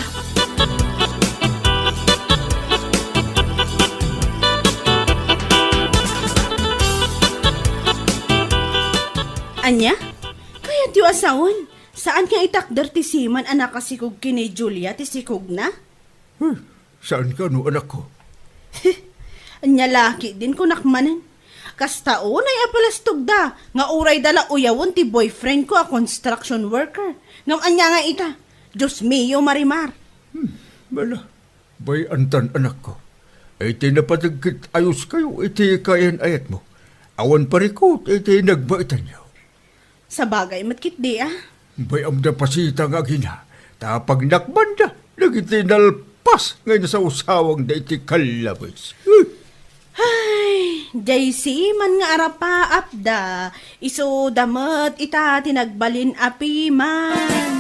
Anya? Kaya tiyo asawon. Saan nga itakder ti Siman anak kasikog kini Julia ti sikog na? Saan ka no anak ko? Anya laki din ko nakmanen. Kastaon ay apalastog da. Nga uray dala uyawon ti boyfriend ko a construction worker. Ngam anya nga ita. Diyos mio marimar. Bala, bay antan anak ko. Ay tinapatagkit ayos kayo, iti kayan ayat mo. Awan parikot, iti nagbaitan niyo. Sa bagay matkit di Bay amda pasita nga gina. Tapag nakbanda, nagitinalpas ngayon sa usawang da iti kalabas. Ay, JC man nga arapaap da. Iso damat ita tinagbalin api man.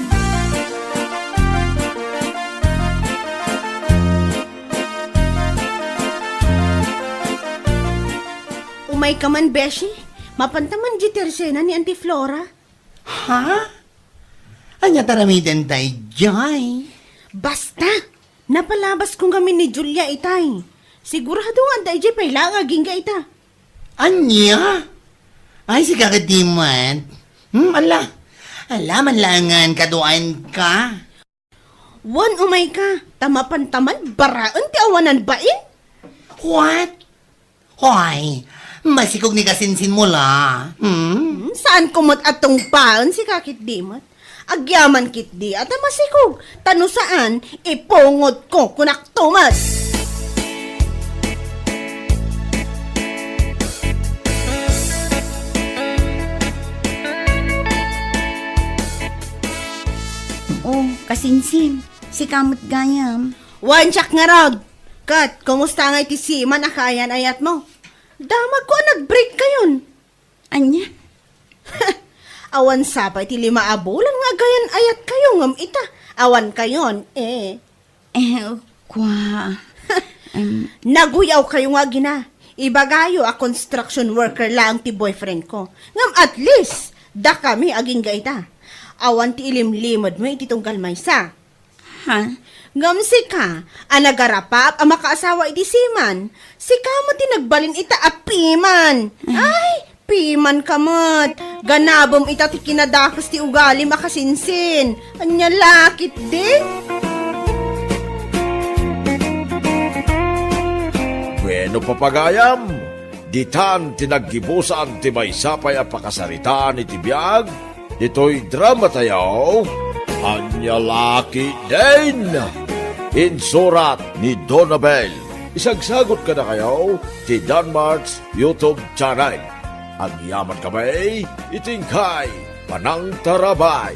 Umay ka man, Beshi. Mapantaman di tersena ni Auntie Flora. Ha? Anya taramidan tayo, Jai? Basta! Napalabas kong kami ni Julia itay. Sigurado nga dahil di pailang aging ka ita. Anya? Ay, si kakatiman. Alaman langan kaduan ka. Wan umay ka. Tamapan-taman, baraan ti awanan bain? What? Hoy, masikog ni kasinsin mo la. Saan kumot atong paon si kakit dimot? Agyaman kit di at masikog. Tano saan, ipungod ko kunak tumat. Oh, kasinsin. Si kamot gayam. Wan siyak nga rag. Kat, kumusta nga iti siman akayan ayat mo? Damag ko nag-break kayon. Anya? Awan sapay ti 5 abulan nga gayan ayat kayo ngam ita. Awan kayon, Kwa. Naguyaw kayo nga gina. Ibagayo a construction worker lang ti boyfriend ko. Ngam at least, da kami aging gaita. Awan ti ilimlimod mo iti tunggal maysa. Ha? Ngam si ka, anagarapap ang makaasawa iti siman. Si ka mo tinagbalin ita apiman. Ay, piman kamot. Ganabom ita ti kinadakas ti ugali makasinsin. Anya lakit din. Bueno papagayam, ditan tinaggibusan ti may sapay a pakasaritaan iti biyag, dito'y drama tayo, Anya Laki din! Insurat ni Donabel. Isagsagot ka na kayo ti Danmarks YouTube channel. Ang yaman kamay, itingkay, panang tarabay.